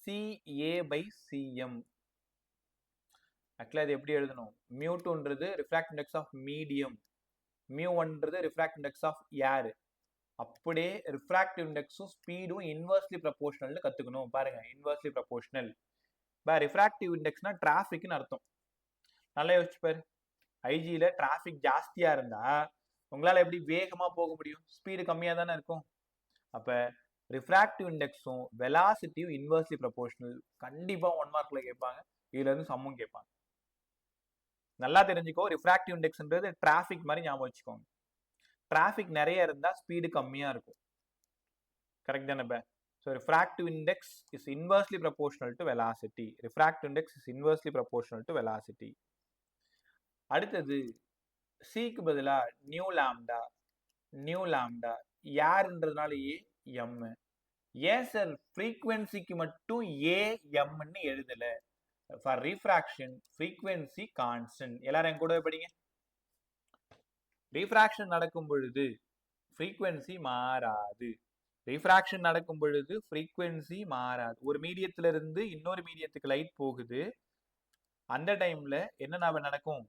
CA by CM. Actually இது எப்படி எழுதணும்? μ2ன்றது ரிஃப்ராக்டிவ் இண்டெக்ஸ் ஆஃப் மீடியம், μ1ன்றது ரிஃப்ராக்டிவ் இண்டெக்ஸ் ஆஃப் ஏர். அப்படியே ரிஃப்ராக்டிவ் இண்டெக்ஸும் ஸ்பீடும் இன்வெர்ஸ்லி ப்ரொபோஷனல்னு கத்துக்கணும். பாருங்க, இன்வெர்ஸ்லி ப்ரொபோஷனல். ரிஃப்ராக்டிவ் இண்டெக்ஸ்னா டிராஃபிக்னு அர்த்தம். நல்லா யோசிச்சு பாரு. ஐஜியில் டிராஃபிக் ஜாஸ்தியாக இருந்தால் உங்களால் எப்படி வேகமாக போக முடியும்? ஸ்பீடு கம்மியாக தானே இருக்கும். அப்போ ரிஃப்ராக்டிவ் இண்டெக்ஸும் வெலாசிட்டியும் இன்வெர்ஸ்லி ப்ரொபோஷனல். கண்டிப்பாக 1 மார்க்கில் கேட்பாங்க. இதுலேருந்து சம்மும் கேட்பாங்க. நல்லா தெரிஞ்சுக்கோ, ரிஃப்ராக்டிவ் இண்டெக்ஸ்ன்றது டிராஃபிக் மாதிரி ஞாபகம் வச்சுக்கோங்க. டிராஃபிக் நிறைய இருந்தால் ஸ்பீடு கம்மியாக இருக்கும். கரெக்ட் தானே? So refractive index is inversely proportional to velocity. Refractive index is inversely proportional to velocity. அடுத்தது சிக்கு பதிலா நியூ லாம்டா யாருன்றதுனால எம். ஏன் சார் ஃப்ரீக்வன்சிக்கு மட்டும் எம்னு எழுதல? For refraction frequency constant. எல்லாரும் என் கூட படிங்க. ரீஃப்ராக்ஷன் நடக்கும் பொழுது ஃப்ரீக்வன்சி மாறாது. ரீஃப்ராக்ஷன் நடக்கும் பொழுது ஃப்ரீக்வன்சி மாறாது. ஒரு மீடியத்துல இருந்து இன்னொரு மீடியத்துக்கு லைட் போகுது. அந்த டைம்ல என்ன நடக்கும்?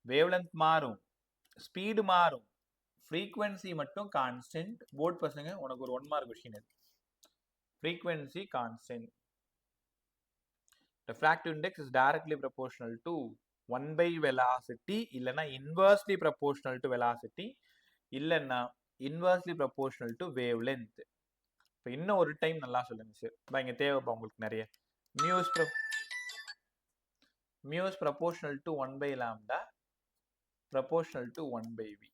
வேவ்லென்த் மாறும், ஸ்பீடு மாறும், ஃப்ரீக்வன்சி மட்டும் கான்ஸ்டன்ட். போர்ட் பசங்க, உனக்கு ஒரு 1 மார்க் கொஸ்டின் இருக்கு. Frequency constant. refractive index is directly proportional to 1 by velocity, இல்லைன்னா inversely proportional to velocity, இல்லைன்னா inversely proportional to wavelength. இப்போ இன்னும் ஒரு டைம் நல்லா சொல்லுங்க சார். இங்கே தேவைப்பா உங்களுக்கு நிறைய. mu is proportional to 1 by lambda proportional to 1 by v.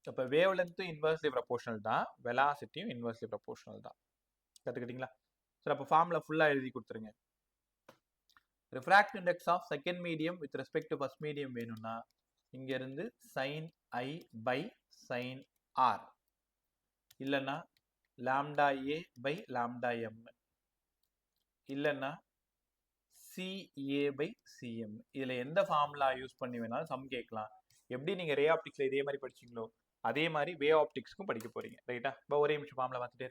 இப்போ wavelength inversely proportional தான், velocityயும் inversely proportional தான். கற்றுக்கிட்டீங்களா? சார் அப்போ ஃபார்முலா ஃபுல்லாக எழுதி கொடுத்துருங்க. refractive index of second medium with respect to first medium வேணும்னா இங்க இருந்து sin I by sin r, இல்லைன்னா lambda a by lambda m, இல்லைன்னா CA by CM. இதுல எந்த ஃபார்முலா யூஸ் பண்ணி வேணாலும் சம் கேட்கலாம். எப்படி நீங்க ரே ஆப்டிக்ஸ்ல இதே மாதிரி படிச்சீங்களோ அதே மாதிரி வே ஆப்டிக்ஸ்க்கும் படிக்க போறீங்க. ரைட்டா? இப்போ ஒரே நிமிஷம் ஃபார்முலா பார்த்துட்டே.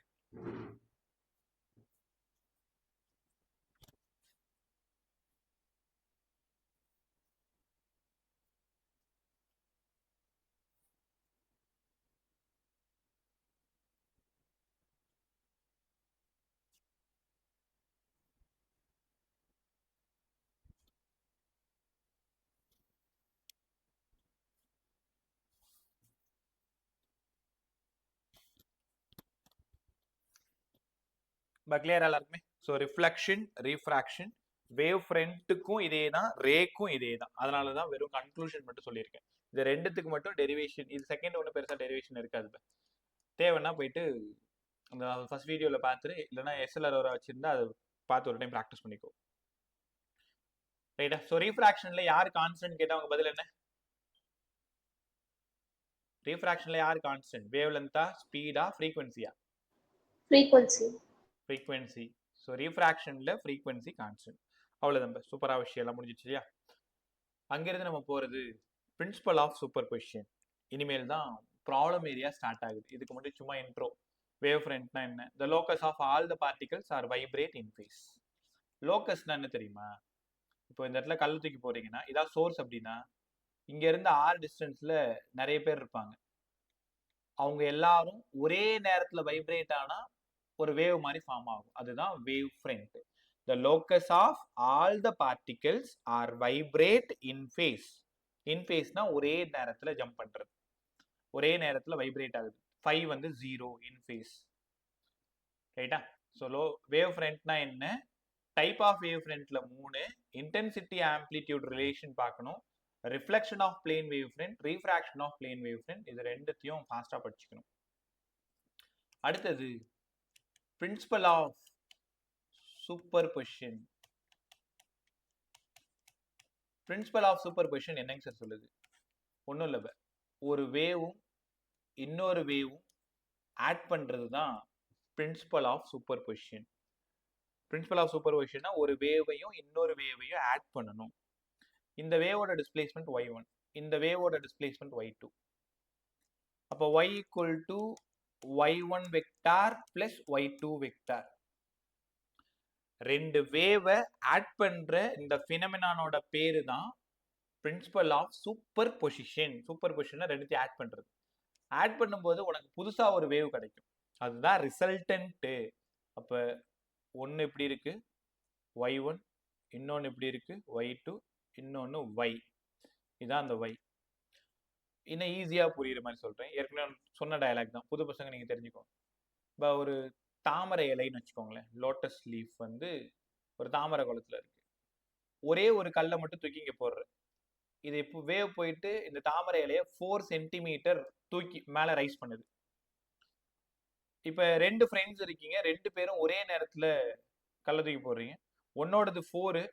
கிளியர் எல்லாருக்குமே? ஸோ ரிஃப்ளெக்ஷன், ரீஃப்ராக்ஷன், வேவ் ஃப்ரண்ட்டுக்கும் இதே தான், ரேக்கும் இதே தான். அதனால தான் வெறும் கன்க்ளூஷன் மட்டும் சொல்லியிருக்கேன். இது ரெண்டுத்துக்கு மட்டும் டெரிவேஷன், இது செகண்ட் ஒன்றும் பெருசாக டெரிவேஷன் இருக்காது. தேவைன்னா போயிட்டு அந்த ஃபர்ஸ்ட் வீடியோவில் பார்த்துட்டு, இல்லைன்னா எஸ்எல்ஆர் வர வச்சிருந்தா அதை பார்த்து ஒரு டைம் ப்ராக்டிஸ் பண்ணிக்கோ. ரைட்டா? ஸோ ரீஃப்ராக்ஷன்ல யார் கான்ஸ்டன்ட் கேட்டால் அவங்க பதில் என்ன? ரீஃப்ராக்ஷன்ல யார் கான்ஸ்டன்ட்? வேவ் லென்த்தா, ஸ்பீடா, ஃப்ரீக்வன்சியா? ஃப்ரீக்வன்சி. ஸோ ரீஃப்ராக்ஷன்ல ஃப்ரீக்வன்சி கான்ஸ்டன்ட். அவ்வளோதான். சூப்பராக விஷயம் எல்லாம் முடிஞ்சிச்சு இல்லையா? அங்கிருந்து நம்ம போகிறது பிரின்சிபல் ஆஃப் சூப்பர் பொசிஷன். இனிமேல் தான் ப்ராப்ளம் ஏரியா ஸ்டார்ட் ஆகுது. இதுக்கு மட்டும் சும்மா இன்ட்ரோ. வேவ் ஃப்ரண்ட்னா என்ன? The locus of all the particles are vibrate in phase. லோக்கஸ்னா என்ன தெரியுமா? இப்போ இந்த இடத்துல கல் தூக்கி போறீங்கன்னா இதான் சோர்ஸ். அப்படின்னா இங்க இருந்து ஆர் டிஸ்டன்ஸ்ல நிறைய பேர் இருப்பாங்க. அவங்க எல்லாரும் ஒரே நேரத்துல வைப்ரேட் ஆனா ஒரு வேவ் மாதிரி ஃபார்ம் ஆகும். அதுதான் wave front. The locus of all the particles are vibrate in phase. In phase னா ஒரே நேரத்துல ஜம்ப் பண்றது, ஒரே நேரத்துல வைப்ரேட் ஆகுது. 5 வந்து 0 in phase. ரைட்டா? ஸோ வேவ் ஃப்ரண்ட்னா என்ன? டைப் ஆஃப் வேவ் ஃப்ரண்ட்ல 3. இன்டென்சிட்டி ஆம்ப்ளிடியூட் ரிலேஷன் பார்க்கணும். Reflection of plane wave front, refraction of plane wave front. இது ரெண்டுத்தையும் ஃபாஸ்டா படிச்சுக்கணும். அடுத்தது principle of superposition. Principle of superposition என்னங்க சார் சொல்லுது? ஒன்றும் இல்லை, ஒரு வேவும் இன்னொரு வேவும் ஆட் பண்றது தான் principle of superposition. Principle of சூப்பர்பொசிஷன்னா ஒரு வேவையும் இன்னொரு வேவையும் ஆட் பண்ணணும். இந்த வேவோட டிஸ்பிளேஸ்மெண்ட் y1, இந்த வேவோட டிஸ்பிளேஸ்மெண்ட் y2. அப்போ y equal to y1 vector plus y2 vector. ரெண்டு வேவை ஆட் பண்ற இந்த பினமினானோட பேரு தான் principle of superposition. Superposition ரெண்டுத்தையும் ஆட் பண்றது. ஆட் பண்ணும்போது உனக்கு புதுசா ஒரு வேவ் கிடைக்கும். அதுதான் ரிசல்டன்ட். அப்ப ஒன்னு இப்படி இருக்கு y1, இன்னொன்னு இப்படி இருக்கு y2, இன்னொன்னு y. இதான் அந்த y. இன்னும் ஈஸியா புரியுற மாதிரி சொல்றேன். ஏற்கனவே சொன்ன டயலாக் தான், புது பசங்க நீங்க தெரிஞ்சுக்கோங்க. இப்போ ஒரு தாமரை இலைன்னு வச்சுக்கோங்களேன், லோட்டஸ் லீஃப் வந்து ஒரு தாமரை குளத்துல இருக்கு. ஒரே ஒரு கல்லை மட்டும் தூக்கி இங்க போடுற, இது இப்போ வேவ் போயிட்டு இந்த தாமரை இலைய 4 சென்டிமீட்டர் தூக்கி மேல ரைஸ் பண்ணுது. இப்ப 2 ஃப்ரெண்ட்ஸ் இருக்கீங்க, 2 பேரும் ஒரே நேரத்துல கல்லை தூக்கி போடுறீங்க. உன்னோடது 4,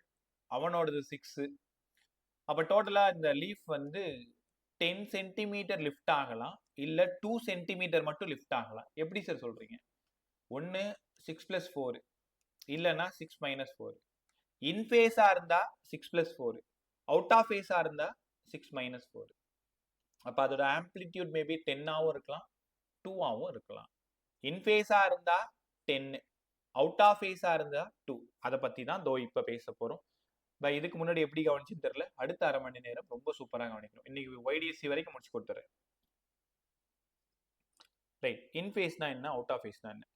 அவனோடது 6. அப்ப டோட்டலா இந்த லீஃப் வந்து 10 சென்டிமீட்டர் லிஃப்ட் ஆகலாம், இல்ல 2 சென்டிமீட்டர் மட்டும் லிஃப்ட் ஆகலாம். எப்படி சார் சொல்றீங்க? ஒன்னு 6 + 4, இல்லனா 6 - 4. இன் ஃபேஸா இருந்தா 6 + 4, அவுட் ஆஃப் ஃபேஸா இருந்தா 6 - 4. அப்ப அதோட ஆம்ப்ளிடியூட் மேபி 10 ஆவும் இருக்கலாம், 2 ஆவும் இருக்கலாம். இன் ஃபேஸா இருந்தா 10, அவுட் ஆஃப் ஃபேஸா இருந்தா 2. அதை பத்தி தான் இப்ப பேச போறோம். இதுக்கு முன்னாடி எப்படி கவனிச்சுன்னு தெரியல, அடுத்த அரை மணி நேரம் ரொம்ப சூப்பரா கவனிக்கணும். இன்னைக்கு YDC வரைக்கும் முடிச்சு கொடுத்துறேன். ரைட், இன் ஃபேஸ்னா என்ன, அவுட் ஆஃப் ஃபேஸ்னா என்ன?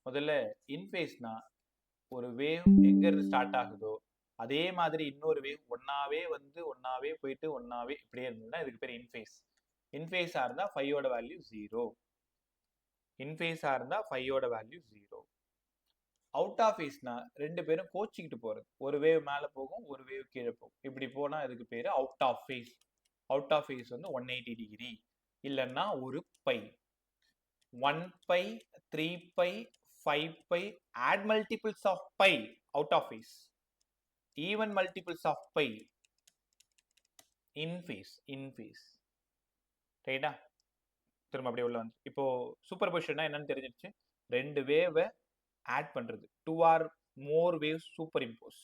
முதல்ல இன் ஃபேஸ்னா ஒரு வேவ் எங்க இருந்து ஸ்டார்ட் ஆகுதோ அதே மாதிரி இன்னொரு வேவ் ஒன்னாவே வந்து ஒன்னாவே போயிட்டு ஒன்னாவே இப்படியே இருந்ததுன்னா இதுக்கு பேர் இன் ஃபேஸ். இன் ஃபேஸா இருந்தா 5 ஓட வேல்யூ 0. இன் ஃபேஸா இருந்தா 5 ஓட வேல்யூ 0. அவுட் ஆஃப் ஃபேஸ்னா ரெண்டு பேரும் கோச்சிக்கிட்டு போறது, ஒரு வேவ் மேல போகும், ஒரு வேவ் கீழே போகும். இப்படி போனா இதுக்கு பேரு out of phase. Out of phase வந்து 180 டிகிரி, இல்லைன்னா ஒரு pi. 1 pi, 3 pi, 5 pi, add multiples of pi, out of phase. Even multiples of pi, in phase, in phase. ரைட்டா? திரும்ப அப்படியே உள்ள வந்து இப்போ சூப்பர் பொசிஷன்னா என்னன்னு தெரிஞ்சிருச்சு. ரெண்டு வேவை ஆட் பண்றது, 2 or more waves superimpose.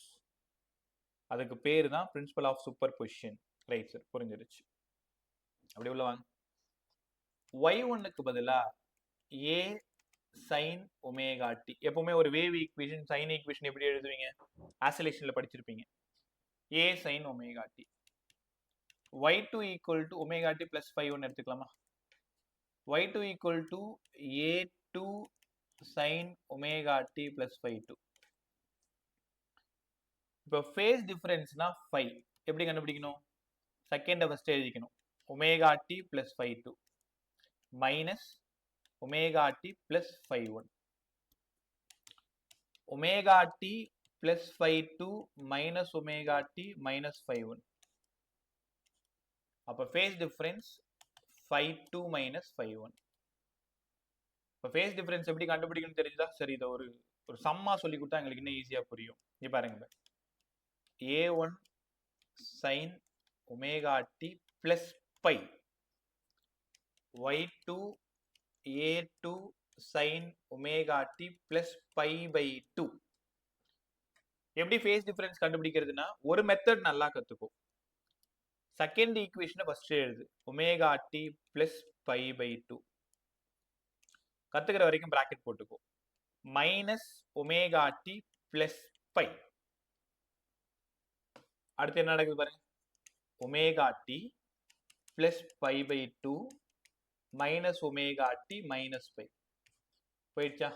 அதுக்கு பேரு தான் principle of superposition. Right sir, புரிஞ்சிருச்சு. அப்படி உள்ள வாங்க. y1க்கு பதிலா a sin ஒமேகா டி. எப்பவுமே ஒரு வேவ் ஈக்குவேஷன், சைன் ஈக்குவேஷன் எப்படி எழுதுவீங்க? ஆசிலேஷன்ல படிச்சிருப்பீங்க. a sin omega T. y2 equal to omega T plus 5 எடுத்துக்கலாமா? y2 equal to a2 sin omega T plus 5. இப்போ ஃபேஸ் டிஃபரன்ஸ்னா 5. எப்படி கண்டுபிடிக்கணும்? செகண்ட் ஃபர்ஸ்ட் எழுதிக்கணும். Omega T plus 5 minus omega T plus 5. Omega T plus 5 minus omega T minus 5. அப்ப face difference 5 minus 5. இப்போ face difference எப்படி கண்டுபிடிக்கணும்னு தெரியுதா? சரி, இதை ஒரு சம்மா சொல்லி கொடுத்தா எங்களுக்கு இன்னும் ஈஸியா புரியும். இங்க பாருங்க, a1 sin omega T plus pi, y2 a2 sin omega T plus pi by 2. எப்படி ஃபேஸ் டிஃபரன்ஸ் கண்டுபிடிக்கிறதுனா ஒரு மெத்தட் நல்லா கத்துக்கோ. செகண்ட் ஈக்குவேஷனை ஃபர்ஸ்ட் எழுது, omega t plus pi pi 2. கத்துக்கிற வரைக்கும் பிராக்கெட் போட்டுக்கோ. Minus omega t plus pi. அடுத்து என்ன நடக்குது பாருங்க, omega t plus pi pi 2 minus omega t minus pi. போயிடுச்சா?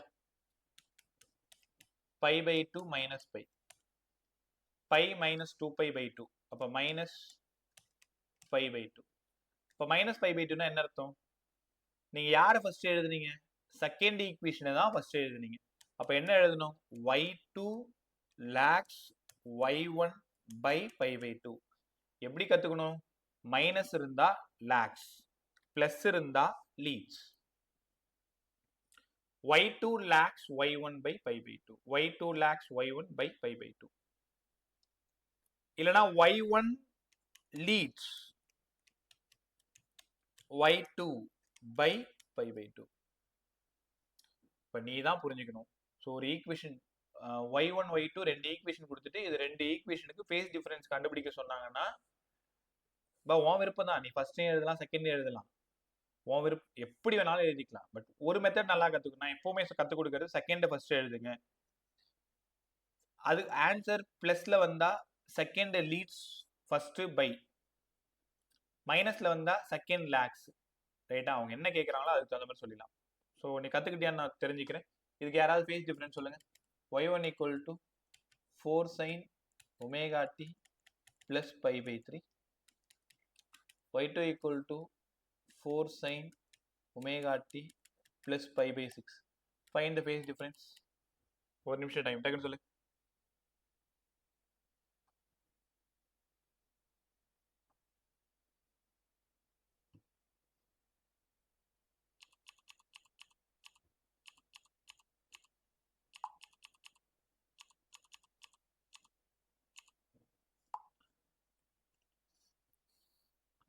Pi pi 2 minus pi, pi minus 2 pi pi 2, அப்ப மைனஸ் பை பை 2. இப்போ மைனஸ் பை பை 2னா என்ன அர்த்தம்? நீங்க யாரை ஃபர்ஸ்ட் எழுதுனீங்க? செகண்ட் ஈக்குவேஷனை தான் ஃபர்ஸ்ட் எழுதுனீங்க. அப்ப என்ன எழுதணும்? y2 lags y1 by pi by 2. எப்படி கத்துக்கணும்? மைனஸ் இருந்தா lags, பிளஸ் இருந்தா leads. y2 lags y1 by pi by 2, y2 lags y1 by pi by 2. இல்லனா y1 leads y2 by pi by 2. இப்போ நீ தான் புரிஞ்சுக்கணும். ஸோ ஒரு ஈக்குவேஷன் y1 y2 ரெண்டு ஈக்குவேஷன் கொடுத்துட்டு இது ரெண்டு ஈக்குவேஷனுக்கு ஃபேஸ் டிஃபரன்ஸ் கண்டுபிடிக்க சொன்னாங்கன்னா உன் விருப்பம் தான். நீ ஃபர்ஸ்ட் எழுதலாம், செகண்ட் எழுதலாம், உன் விருப்பம், எப்படி வேணாலும் எழுதிக்கலாம். பட் ஒரு மெத்தட் நல்லா கத்துக்கணும். நான் எப்பவுமே கத்துக் கொடுக்கறது செகண்ட் ஃபர்ஸ்ட் எழுதுங்க. அது ஆன்சர் பிளஸ்ல வந்தா செகண்ட் லீட்ஸ் ஃபர்ஸ்ட் பை, மைனஸ்ல வந்தா செகண்ட் லாக்ஸ், ரைட்டா? அவங்க என்ன கேட்குறாங்களோ அதுக்கு தகுந்த மாதிரி சொல்லிடலாம். ஸோ நீ கற்றுக்கிட்டியான்னு நான் தெரிஞ்சுக்கிறேன். இதுக்கு யாராவது ஃபேஸ் டிஃப்ரென்ஸ் சொல்லுங்கள். y1 = 4 sin omega t plus pi by 3. y2 = 4 sin omega t plus pi by 6. Find the phase difference. ஒரு நிமிஷம் டைம் டக்குன்னு சொல்லு.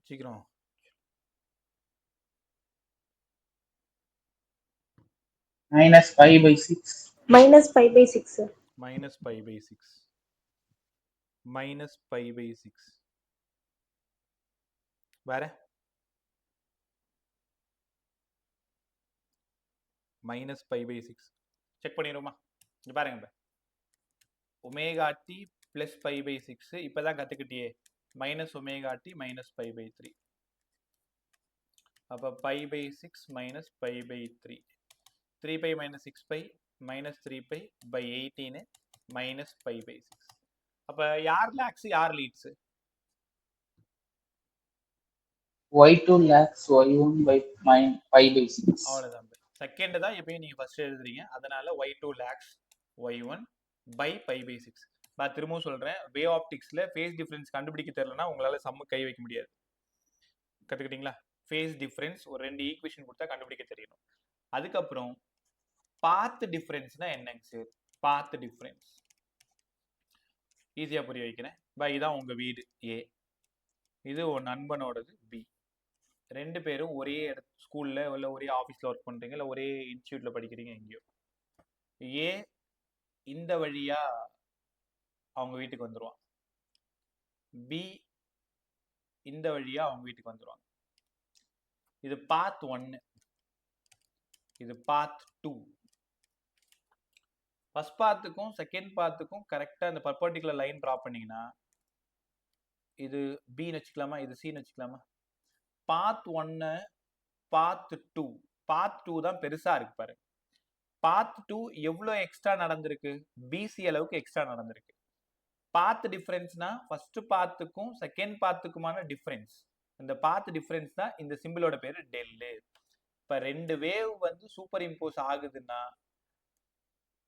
சீக்கிரம். -5/6. -5/6 sir. -5/6. -5/6. வேற -5/6 செக் பண்ணிடுமா? இங்க பாருங்க, ஒமேகா டி பிளஸ் 5/6 இப்பதான் கத்துக்கிட்டியே. -ωt -π/3. அப்ப π/6 -π/3. 3π - 6π -3π/18 -π/6. அப்ப யார் லாக்ஸ் யார் leads? y2 lags y1 by 5/6. அவ்வளவுதான். செகண்ட் தான் எப்பயும் நீங்க ஃபர்ஸ்ட் எழுதுறீங்க, அதனால y2 lags y1 by 5/6. நான் திரும்பவும் சொல்றேன், வே ஆப்டிக்ஸ்ல ஃபேஸ் டிஃபரன்ஸ் கண்டுபிடிக்க தெரியலனா உங்களால சம்ம கை வைக்க முடியாது. கத்துக்கிட்டீங்களா? ஃபேஸ் டிஃபரன்ஸ் ஒரு 2 ஈக்குவேஷன் கொடுத்தா கண்டுபிடிக்க தெரியணும். அதுக்கப்புறம் பாத் டிஃபரன்ஸ்னா என்னங்க சார்? பாத் டிஃபரன்ஸ் ஈஸியா புரிய வைக்கிறேன். இதான் உங்க வீடு ஏ, இது ஒரு நண்பனோடது பி. ரெண்டு பேரும் ஒரே ஸ்கூல்ல இல்ல ஒரே ஆஃபீஸ்ல ஒர்க் பண்றீங்க, இல்ல ஒரே இன்ஸ்டியூட்ல படிக்கிறீங்க எங்கேயோ. ஏ இந்த வழியா அவங்க வீட்டுக்கு வந்துருவான், பி இந்த வழியா அவங்க வீட்டுக்கு வந்துருவாங்க. இது பாத் 1, இது பாத் 2. ஃபர்ஸ்ட் பாத்துக்கும் செகண்ட் பாத்துக்கும் கரெக்டா இந்த பர்பெண்டிகுலர் லைன் டிரா பண்ணீங்கன்னா இது பின்னு வச்சுக்கலாமா, இது சின்னு வச்சுக்கலாமா? பாத் 1 பாத் 2, பாத் 2 தான் பெருசா இருக்கு பாரு. பாத் 2 எவ்வளவு எக்ஸ்ட்ரா நடந்திருக்கு? பிசி அளவுக்கு எக்ஸ்ட்ரா நடந்திருக்கு. பாத் டிஃபரன்ஸ்னா ஃபர்ஸ்ட் பாத்துக்கும் செகண்ட் பாத்துக்குமான டிஃபரன்ஸ். இந்த பாத் டிஃபரன்ஸ் தான் இந்த சிம்பிளோட பேரு டெல். இப்ப ரெண்டு வேவ் வந்து சூப்பர் இம்போஸ் ஆகுதுன்னா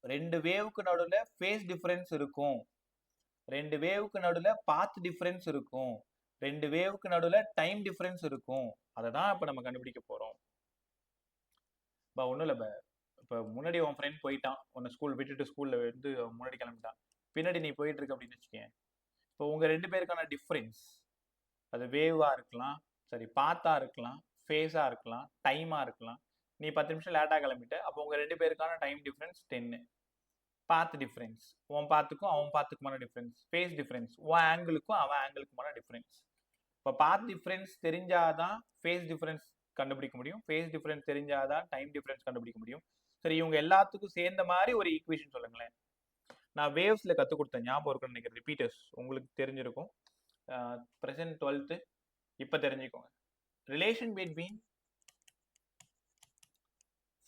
ரெண்டு வேவுக்கு நடுவுல ஃபேஸ் டிஃபரன்ஸ் இருக்கும், ரெண்டு வேவுக்கு நடுவுல பாத் டிஃபரன்ஸ் இருக்கும், ரெண்டு வேவுக்கு நடுவுல டைம் டிஃபரன்ஸ் இருக்கும். அதை தான் இப்ப நம்ம கண்டுபிடிக்க போறோம். ஒன்றும் இல்லை, இப்போ முன்னாடி உன் ஃப்ரெண்ட் போயிட்டான், உன்னை ஸ்கூல் விட்டுட்டு ஸ்கூல்ல வந்து முன்னாடி கிளம்பிட்டான், பின்னாடி நீ போயிட்டு இருக்க அப்படின்னு வச்சுக்கேன். இப்போ உங்க ரெண்டு பேருக்கான டிஃபரன்ஸ் அது வேவா இருக்கலாம், சரி பாத்தா இருக்கலாம், ஃபேஸா இருக்கலாம், டைமா இருக்கலாம். நீ 10 நிமிஷம் லேட்டா கிளம்பிட்ட, அப்போ உங்க ரெண்டு பேருக்கான டைம் டிஃபரன்ஸ் 10. பாத் டிஃபரன்ஸ் உன் பாத்துக்கும் அவன் பாத்துக்குமான டிஃபரன்ஸ். ஃபேஸ் டிஃபரன்ஸ் உன் ஆங்கிளுக்கும் அவன் ஆங்கிளுக்குமான டிஃபரன்ஸ். இப்போ பாத் டிஃபரன்ஸ் தெரிஞ்சாதான் ஃபேஸ் டிஃபரன்ஸ் கண்டுபிடிக்க முடியும், ஃபேஸ் டிஃபரன்ஸ் தெரிஞ்சாதான் டைம் டிஃபரன்ஸ் கண்டுபிடிக்க முடியும். சரி, இவங்க எல்லாத்துக்கும் சேர்ந்த மாதிரி ஒரு ஈக்குவேஷன் சொல்லுங்களேன். நான் வேவ்ஸ்ல கற்றுக் கொடுத்தேன், ஞாபகம் இருக்குன்னு நினைக்கிறேன். ரிப்பீட்டர்ஸ் உங்களுக்கு தெரிஞ்சிருக்கும். ப்ரெசென்ட் 12th இப்போ தெரிஞ்சுக்கோங்க. Relation between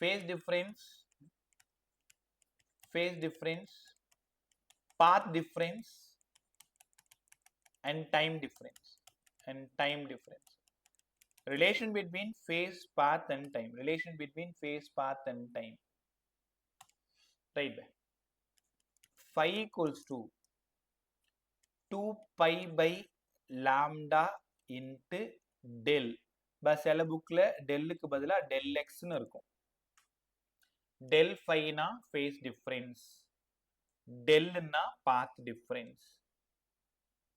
phase difference, path difference and time difference. Relation between phase, path and time. Relation between phase, path and time. Right. Phi equals to 2 pi by lambda into del. சில புக்ல டெல்லுக்கு பதிலா del xன்னு இருக்கும். del phi னா phase difference, del னா path difference.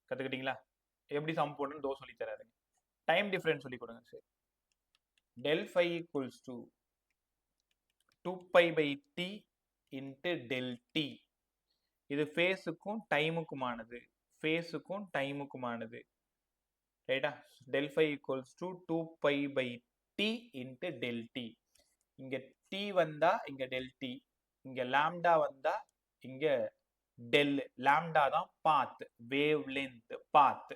கத்துக்கிட்டீங்களா? எப்படி some போடணும்னு தோ சொல்லி தராரு. டைம் டிஃபரன்ஸ் சொல்லி கொடுங்க sir. del phi equals to 2 pi by t into del t. இது ஃபேஸுக்கும் டைமுக்குமானது, ஃபேஸுக்கும் டைமுக்குமானது. ரைட்டா? del phi equals to 2 pi by t into del t. இங்க t வந்தா இங்க del t, இங்க லாம்டா வந்தா இங்க del. லாம்டா தான் பாத், வேவ் லென்த், பாத்.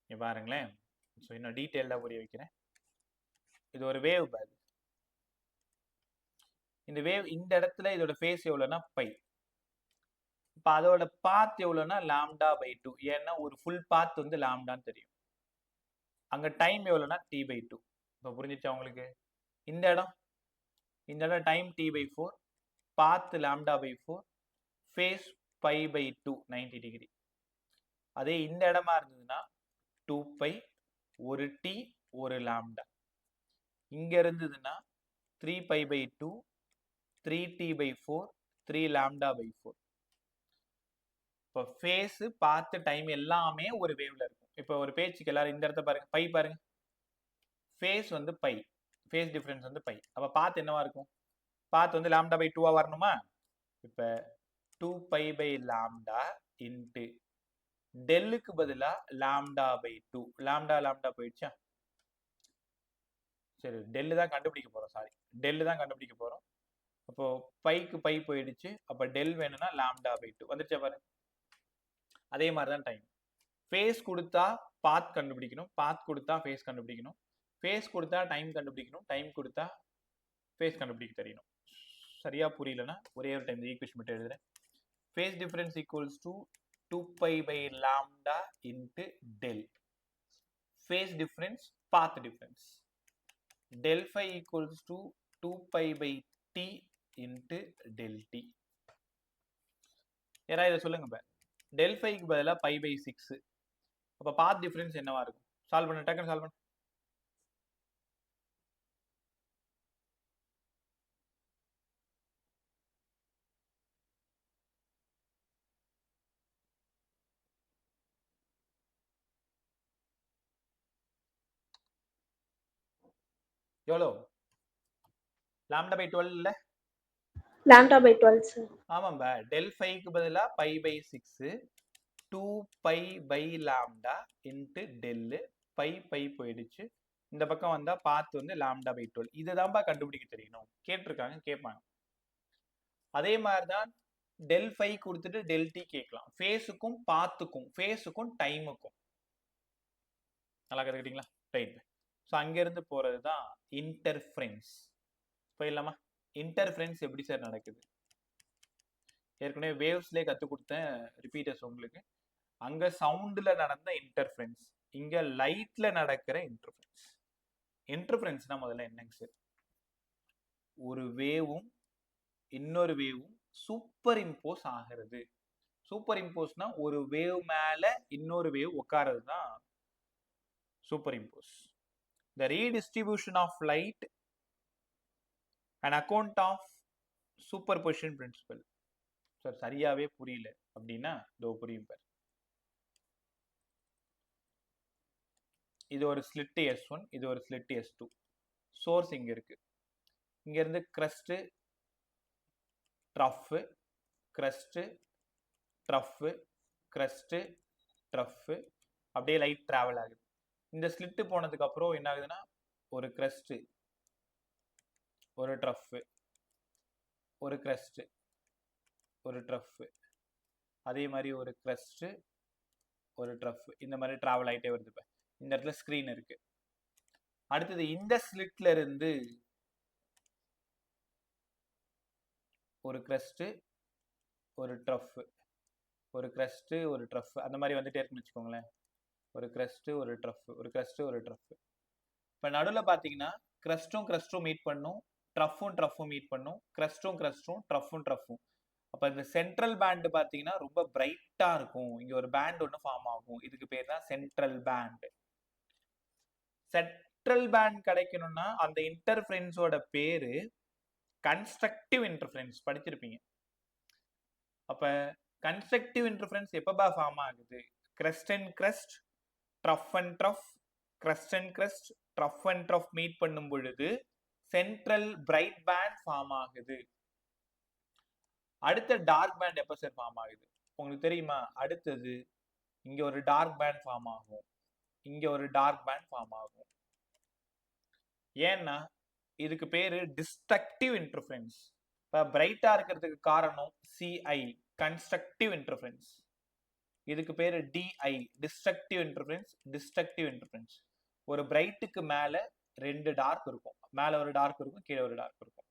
பாருங்களேன், இன்னும் டீட்டெயிலா புரிய வைக்கிறேன். இது ஒரு வேவ் பேக். இந்த வேவ் இந்த இடத்துல இதோட ஃபேஸ் எவ்வளோன்னா பை. இப்போ அதோட பாத் எவ்வளோன்னா λ/2. ஏன்னா ஒரு ஃபுல் பாத் வந்து லாம்டான்னு தெரியும். அங்கே டைம் எவ்வளோன்னா t/2. இப்போ புரிஞ்சிச்சா உங்களுக்கு? இந்த இடம் டைம் t/4, பாத் λ/4, ஃபேஸ் π/2 90 டிகிரி. அதே இந்த இடமா இருந்ததுன்னா 2π, ஒரு t, ஒரு லாம்டா. இங்க இருந்ததுன்னா 3π/2, 3t/4, 3 λ/4. இப்போ ஃபேஸ் பார்த்து டைம் எல்லாமே ஒரு வேவ்ல இருக்கும். இப்போ ஒரு பேச்சுக்கு எல்லாரும் இந்த இடத்த பாருங்க, பை பாருங்க. ஃபேஸ் வந்து பை, ஃபேஸ் டிஃபரன்ஸ் வந்து பை. அப்போ பாத் என்னவா இருக்கும்? பாத் வந்து λ/2 வரணுமா? இப்போ 2π/λ இன்ட்டு டெல்லுக்கு பதிலா λ/2. λ போயிடுச்சா? சரி, டெல்லு தான் கண்டுபிடிக்க போறோம். சாரி, டெல்லு தான் கண்டுபிடிக்க போறோம். அப்போ பைக்கு பை போயிடுச்சு. அப்போ டெல் வேணும்னா λ/2 வந்துருச்சா பாரு. அதே மாதிரி தான் டைம். ஃபேஸ் கொடுத்தா பாத் கண்டுபிடிக்கணும், பாத் கொடுத்தா ஃபேஸ் கண்டுபிடிக்கணும், ஃபேஸ் கொடுத்தா டைம் கண்டுபிடிக்கணும், டைம் கொடுத்தா ஃபேஸ் கண்டுபிடிக்க தெரியணும். சரியா புரியலன்னா ஒரே ஒரு டைம் ஈக்குவேஷன் மட்டும் எழுதுறேன். Phase difference equals to 2π/λ into del. Phase difference, path difference. del phi equals to 2π/t into del t. யாரா இதை சொல்லுங்க பா. del phi க்கு பதிலா π/6. அப்ப பாத் டிஃபரன்ஸ் என்னவா இருக்கும்? சால்வ் பண்ண, டக்குன்னு சால்வ் பண்ண. எவ்வளோ? λ/12 இல்ல? λ/12 சார். ஆமாம்பா. del phi க்கு பதிலா π/6, 2π/λ இன்ட்டு டெல்லு. பை போயிடுச்சு. இந்த பக்கம் வந்தா பாத் வந்து λ/12. இதுதான்பா கண்டுபிடிக்க தெரியணும். கேட்டிருக்காங்க, கேட்பாங்க. அதே மாதிரிதான் del phi கொடுத்துட்டு del t கேட்கலாம். ஃபேஸுக்கும் பாத்துக்கும், ஃபேஸுக்கும் டைமுக்கும். நல்லா கத்துக்கிட்டீங்களா? ரைட். ஸோ அங்கிருந்து போறது தான் இன்டர்ஃபரன்ஸ். போயிடலாமா? இன்டர்ஃபரன்ஸ் எப்படி சார் நடக்குது? ஏற்கனவே வேவ்ஸ்லேயே கற்றுக் கொடுத்தேன் ரிப்பீட்டர்ஸ் உங்களுக்கு. அங்க சவுண்ட்ல நடந்த இன்டர்ஃபரன்ஸ், இங்க லைட்ல நடக்கிற இன்டர்ஃபரன்ஸ். இன்டர்ஃபரன்ஸ்னா முதல்ல என்னங்க சார்? ஒரு வேவும் இன்னொரு வேவும் சூப்பர் இம்போஸ் ஆகிறது. சூப்பர் இம்போஸ்னா ஒரு வேவ் மேல இன்னொரு வேவ் உட்கார்றது தான் super impose. The redistribution of light, an account of superposition principle. Sir சரியாவே புரியல அப்படின்னா இதோ புரியும் பாரு. இது ஒரு ஸ்லிட் S1, இது ஒரு ஸ்லிட் S2. சோர்ஸ் இங்க இருக்கு. இங்க இருந்து கிரஸ்ட், ட்ரஃப், கிரஸ்ட், ட்ரஃப், கிரஸ்ட், ட்ரஃப், அப்படியே லைட் டிராவல் ஆகுது. இந்த ஸ்லிட் போனதுக்கு அப்புறம் என்ன ஆகுதுன்னா ஒரு கிரஸ்ட், ஒரு ட்ரஃப், ஒரு கிரஸ்ட், ஒரு ட்ரஃப், அதே மாதிரி ஒரு கிரஸ்ட், ஒரு ட்ரஃப், இந்த மாதிரி டிராவல் ஆகிட்டே வருது. இப்போ இந்த இடத்துல ஸ்கிரீன் இருக்கு. அடுத்தது இந்த ஸ்லிட்ல இருந்து ஒரு கிரஸ்ட், ஒரு ட்ரஃப், ஒரு கிரஸ்ட், ஒரு ட்ரஃப், அந்த மாதிரி வந்துட்டே இருக்குன்னு வச்சுக்கோங்களேன். ஒரு கிரஸ்ட், ஒரு ட்ரஃப், ஒரு கிரஸ்ட், ஒரு ட்ரஃப். இப்போ நடுவில் பார்த்தீங்கன்னா கிரஸ்டும் மீட் பண்ணும், ட்ரஃப்பும் மீட் பண்ணும், கிரஸ்டும் ட்ரஃப்பும். அப்போ இந்த சென்ட்ரல் பேண்ட் பார்த்தீங்கன்னா ரொம்ப பிரைட்டா இருக்கும். இங்க ஒரு பேண்ட் ஒன்று ஃபார்ம் ஆகும். இதுக்கு பேர் தான் சென்ட்ரல் பேண்ட். சென்ட்ரல் பேண்ட் கிடைக்கணும்னா அந்த இன்டர்ஃபரன்ஸோட பேரு கன்ஸ்ட்ரக்டிவ் இன்டர்ஃபரன்ஸ். படிச்சிருப்பீங்க. அப்ப கன்ஸ்ட்ரக்டிவ் இன்டர்ஃபரன்ஸ் எப்பபா ஃபார்ம் ஆகுது? Crust and crust, ட்ரஃப் and ட்ரஃப், crust and crust, ட்ரஃப் and ட்ரஃப் meet பண்ணும் பொழுது சென்ட்ரல் பிரைட் பேண்ட் ஃபார்ம் ஆகுது. அடுத்த டார்க் பேண்ட் எப்ப சார் ஃபார்ம் ஆகுது? உங்களுக்கு தெரியுமா? அடுத்தது இங்க ஒரு டார்க் பேண்ட் ஃபார்ம் ஆகும், இங்க ஒரு டார்க் பேண்ட் ஃபார்ம் ஆகும். ஏன்னா இதுக்கு பேரு டிஸ்ட்ரக்டிவ் இன்டர்ஃபரன்ஸ். இப்ப பிரைட்டா இருக்கிறதுக்கு காரணம் CI, கன்ஸ்ட்ரக்டிவ் இன்டர்ஃபரன்ஸ். இதுக்கு பேரு DI, டிஸ்ட்ரக்டிவ் இன்டர்ஃபரன்ஸ். ஒரு பிரைட்டுக்கு மேல 2 டார்க் இருக்கும், மேல ஒரு டார்க் இருக்கும், கீழே ஒரு டார்க் இருக்கும்.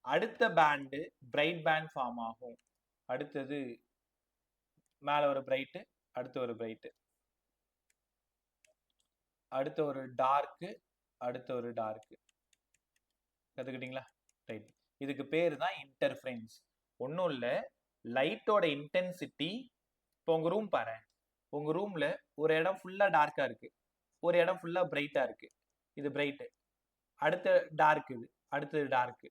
அடுத்த பேண்டு பிரைட் பேண்ட் ஃபார்ம் ஆகும். அடுத்தது மேல ஒரு பிரைட்டு, அடுத்து ஒரு பிரைட்டு, அடுத்த ஒரு டார்க்கு, அடுத்த ஒரு டார்க்கு. கத்துக்கிட்டீங்களா? ரைட். இதுக்கு பேரு தான் இன்டர்ஃபரன்ஸ். ஒன்றும் இல்லை, லைட்டோட இன்டென்சிட்டி. இப்போ உங்க ரூம் பாரு, உங்க ரூம்ல ஒரு இடம் ஃபுல்லா டார்க்கா இருக்கு, ஒரு இடம் ஃபுல்லா பிரைட்டா இருக்கு. இது பிரைட்டு, அடுத்த டார்க், இது அடுத்தது dark,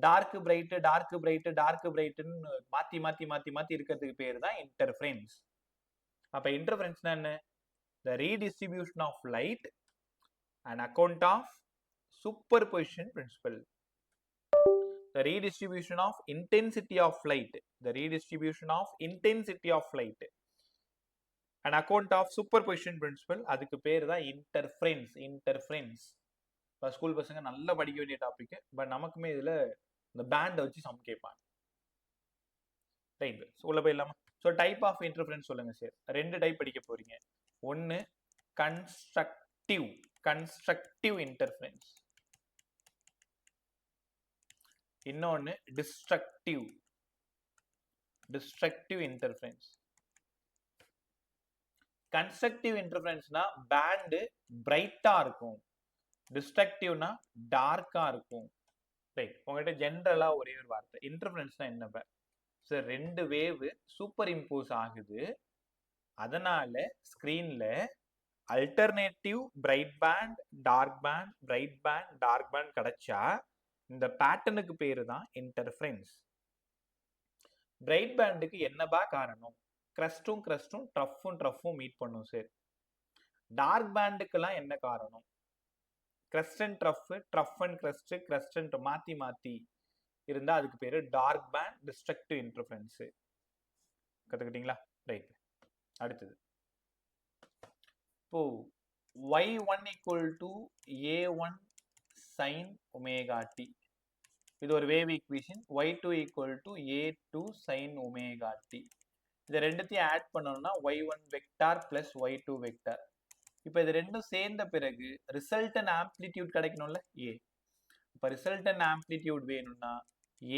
dark bright, dark bright, dark பிரைட்டுன்னு மாத்தி மாத்தி மாத்தி மாத்தி இருக்கிறதுக்கு பேர் தான் இன்டர்ஃபரன்ஸ். அப்ப இன்டர்ஃபரன்ஸ்னா என்ன? The redistribution of light on account of superposition principle. The redistribution of intensity of light. The redistribution of intensity of light on account of superposition principle. அதுக்கு பேர் தான் இன்டர்ஃபரன்ஸ். இன்டர்ஃபரன்ஸ் ஸ்கூல் பசங்க நல்லா படிக்க வேண்டிய டாபிக். பட் நமக்குமே இதுல இந்த பேண்டை வச்சு சம் கேட்பாங்க. ரைட், உள்ள போயிடலாமா? ஸோ டைப் ஆஃப் இன்டர்ஃபரன்ஸ் சொல்லுங்க சார். 2 டைப் படிக்க போறீங்க. ஒன்னு கன்ஸ்ட்ரக்டிவ் இன்டர்ஃபரன்ஸ், இன்னொன்னு டிஸ்ட்ரக்டிவ் இன்டர்ஃபரன்ஸ். கன்ஸ்ட்ரக்டிவ் இன்டர்ஃபரன்ஸ்னா பேண்டு பிரைட்டா இருக்கும், டிஸ்ட்ரக்டிவ்னா டார்க்கா இருக்கும். ரைட், உங்ககிட்ட ஜென்ரலா ஒரே ஒரு வார்த்தை, இன்டர்ஃபரன்ஸ்னா என்ன சார்? 2 வேவ் சூப்பர் இம்போஸ் ஆகுது, அதனால ஸ்கிரீன்ல alternative bright band dark band, bright band dark band கிடைச்சா இந்த பேட்டர்னுக்கு பேரு தான் இன்டர்ஃபரன்ஸ். பிரைட் பேண்டுக்கு என்னபா காரணம்? கிரஸ்டும் ட்ரஃப்பும் மீட் பண்ணும் சார். டார்க் பேண்டுக்கெல்லாம் என்ன காரணம்? Crest and trough and crest and மாத்தி மாத்தி இருந்தா அதுக்கு பேரு டார்க் பேண்ட் டிஸ்ட்ரக்டிவ் இன்டர்ஃபரன்ஸ். கத்துக்கிட்டீங்களா? ரைட். அடுத்தது, இப்போ y1 equal to a1 sin omega t, இது ஒரு wave equation. y2 equal to a2 sin omega t. இது ரெண்டுத்தையும் ஆட் பண்ணணும்னா y1 vector plus y2 vector. இப்போ இது ரெண்டும் சேர்ந்த பிறகு ரிசல்டன் ஆம்ப்ளிடியூட் கிடைக்கணும்ல, a. இப்போ ரிசல்டன் ஆம்ப்ளிடியூட் வேணும்னா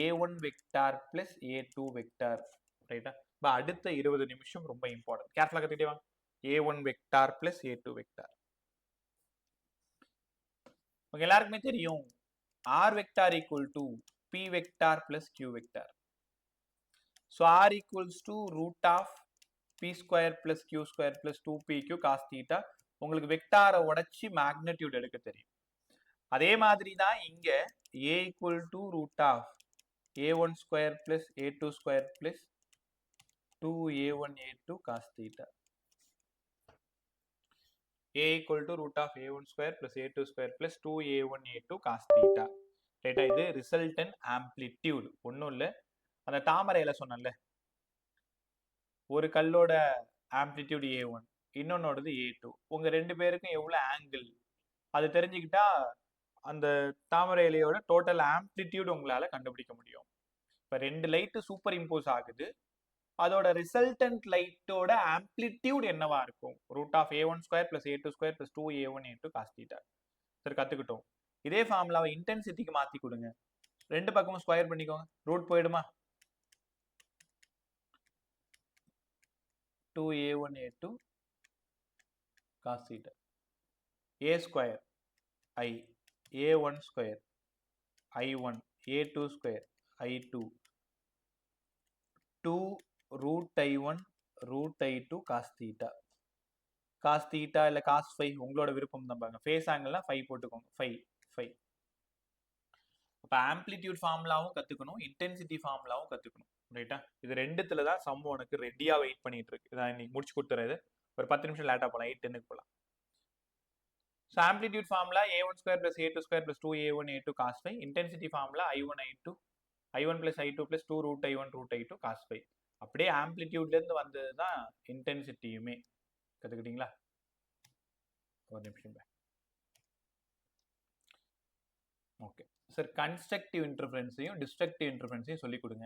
a1 vector plus a2 vector. ரைட்டா? இப்போ அடுத்த 20 நிமிஷம் ரொம்ப இம்பார்ட்டன்ட், கேர்ஃபுல்லா கத்துக்கிட்டே வாங்க. a1 vector plus a2 vector. உங்க எல்லாருக்குமே தெரியும் r vector equal to p vector plus q vector. So r equals to root of p square plus q square plus 2pq cos theta. உங்களுக்கு வெக்டாரை உடைச்சி மேக்னிடியூட் எடுக்க தெரியும். அதே மாதிரி தான் இங்க a equal to root of a1 square plus a2 square plus 2a1 a2 cos theta. a equal to root of a1 square plus a2 square plus 2a1 a2 cos theta. ரைட்டா? இது resultant amplitude. ஒன்றும் இல்லை, அந்த தாமரையில சொன்னல, ஒரு கல்லோட amplitude a1, இன்னொன்னோடது a2. உங்க 2 பேருக்கும் எவ்வளவு ஆங்கிள் அது தெரிஞ்சுக்கிட்டா அந்த தாமரை இலையோட டோட்டல் ஆம்ப்ளிடியூட் உங்களால கண்டுபிடிக்க முடியும். இப்போ 2 லைட் சூப்பர் இம்போஸ் ஆகுது, அதோட ரிசல்டன்ட் லைட்டோட ஆம்ப்ளிடியூட் என்னவா இருக்கும்? Root of a1 square plus a2 square plus 2a1 a2 cos theta. சரி, கத்துக்கிட்டோம். இதே ஃபார்முலாவை இன்டென்சிட்டிக்கு மாத்தி கொடுங்க. 2 பக்கமும் ஸ்கொயர் பண்ணிக்கோங்க, ரூட் போயிடுமா? 2a1 a2 cos theta. a square I, a1 square I1, a2 square I2, 2 root I1 root I2 cos theta. cos theta இல்ல cos phi உங்களோட விருப்பம் தான். பாருங்க, ஃபேஸ் ஆங்கிள்னா phi போட்டுக்கோங்க, phi. அப்ப ஆம்ப்ளிடியூட் ஃபார்முலாவும் கத்துக்கணும், இன்டென்சிட்டி ஃபார்முலாவும் கத்துக்கணும். ரைட்டா? இது ரெண்டுத்துல தான் சம் உனக்கு ரெடியா வெயிட் பண்ணிட்டு இருக்கு. நான் இன்னைக்கு முடிச்சு கொடுத்துறது. ஒரு 10 நிமிஷம் லேட்டா போலாம், 8:10 போலாம். So amplitude formula a1 square plus a2 square plus 2a1 a2 cos phi. Intensity formula I1 plus I2 plus 2 root I1 root I2 cos phi. அப்படியே ஆம்ப்ளிடியூட்ல இருந்து வந்தது தான் இன்டென்சிட்டியுமே. கத்துக்கிட்டீங்களா? ஒரு நிமிஷம். ஓகே சார், கன்ஸ்ட்ரக்டிவ் இன்டர்ஃபரன்ஸையும் டிஸ்ட்ரக்டிவ் இன்டர்ஃபரன்ஸையும் சொல்லி கொடுங்க.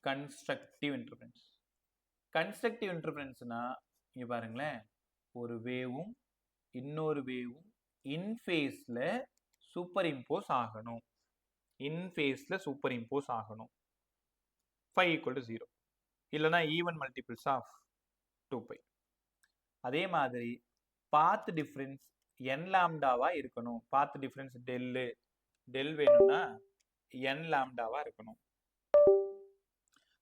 கன்ஸ்ட்ரக்டிவ் இன்டர்ஃபரன்ஸ்னா இங்க பாருங்களேன், ஒரு வேவும் இன்னொரு வேவும் இன் ஃபேஸ்ல சூப்பர் இம்போஸ் ஆகணும். இன் ஃபேஸ்ல சூப்பர் இம்போஸ் ஆகணும். 5 ஈக்குவல் டு 0. இல்லைன்னா ஈவன் மல்டிபிள்ஸ் ஆஃப் 2π. அதே மாதிரி பாத் டிஃபரன்ஸ் n லாம்டாவா இருக்கணும். பாத் டிஃபரன்ஸ் டெல் வேணும்னா n லாம்டாவா இருக்கணும்.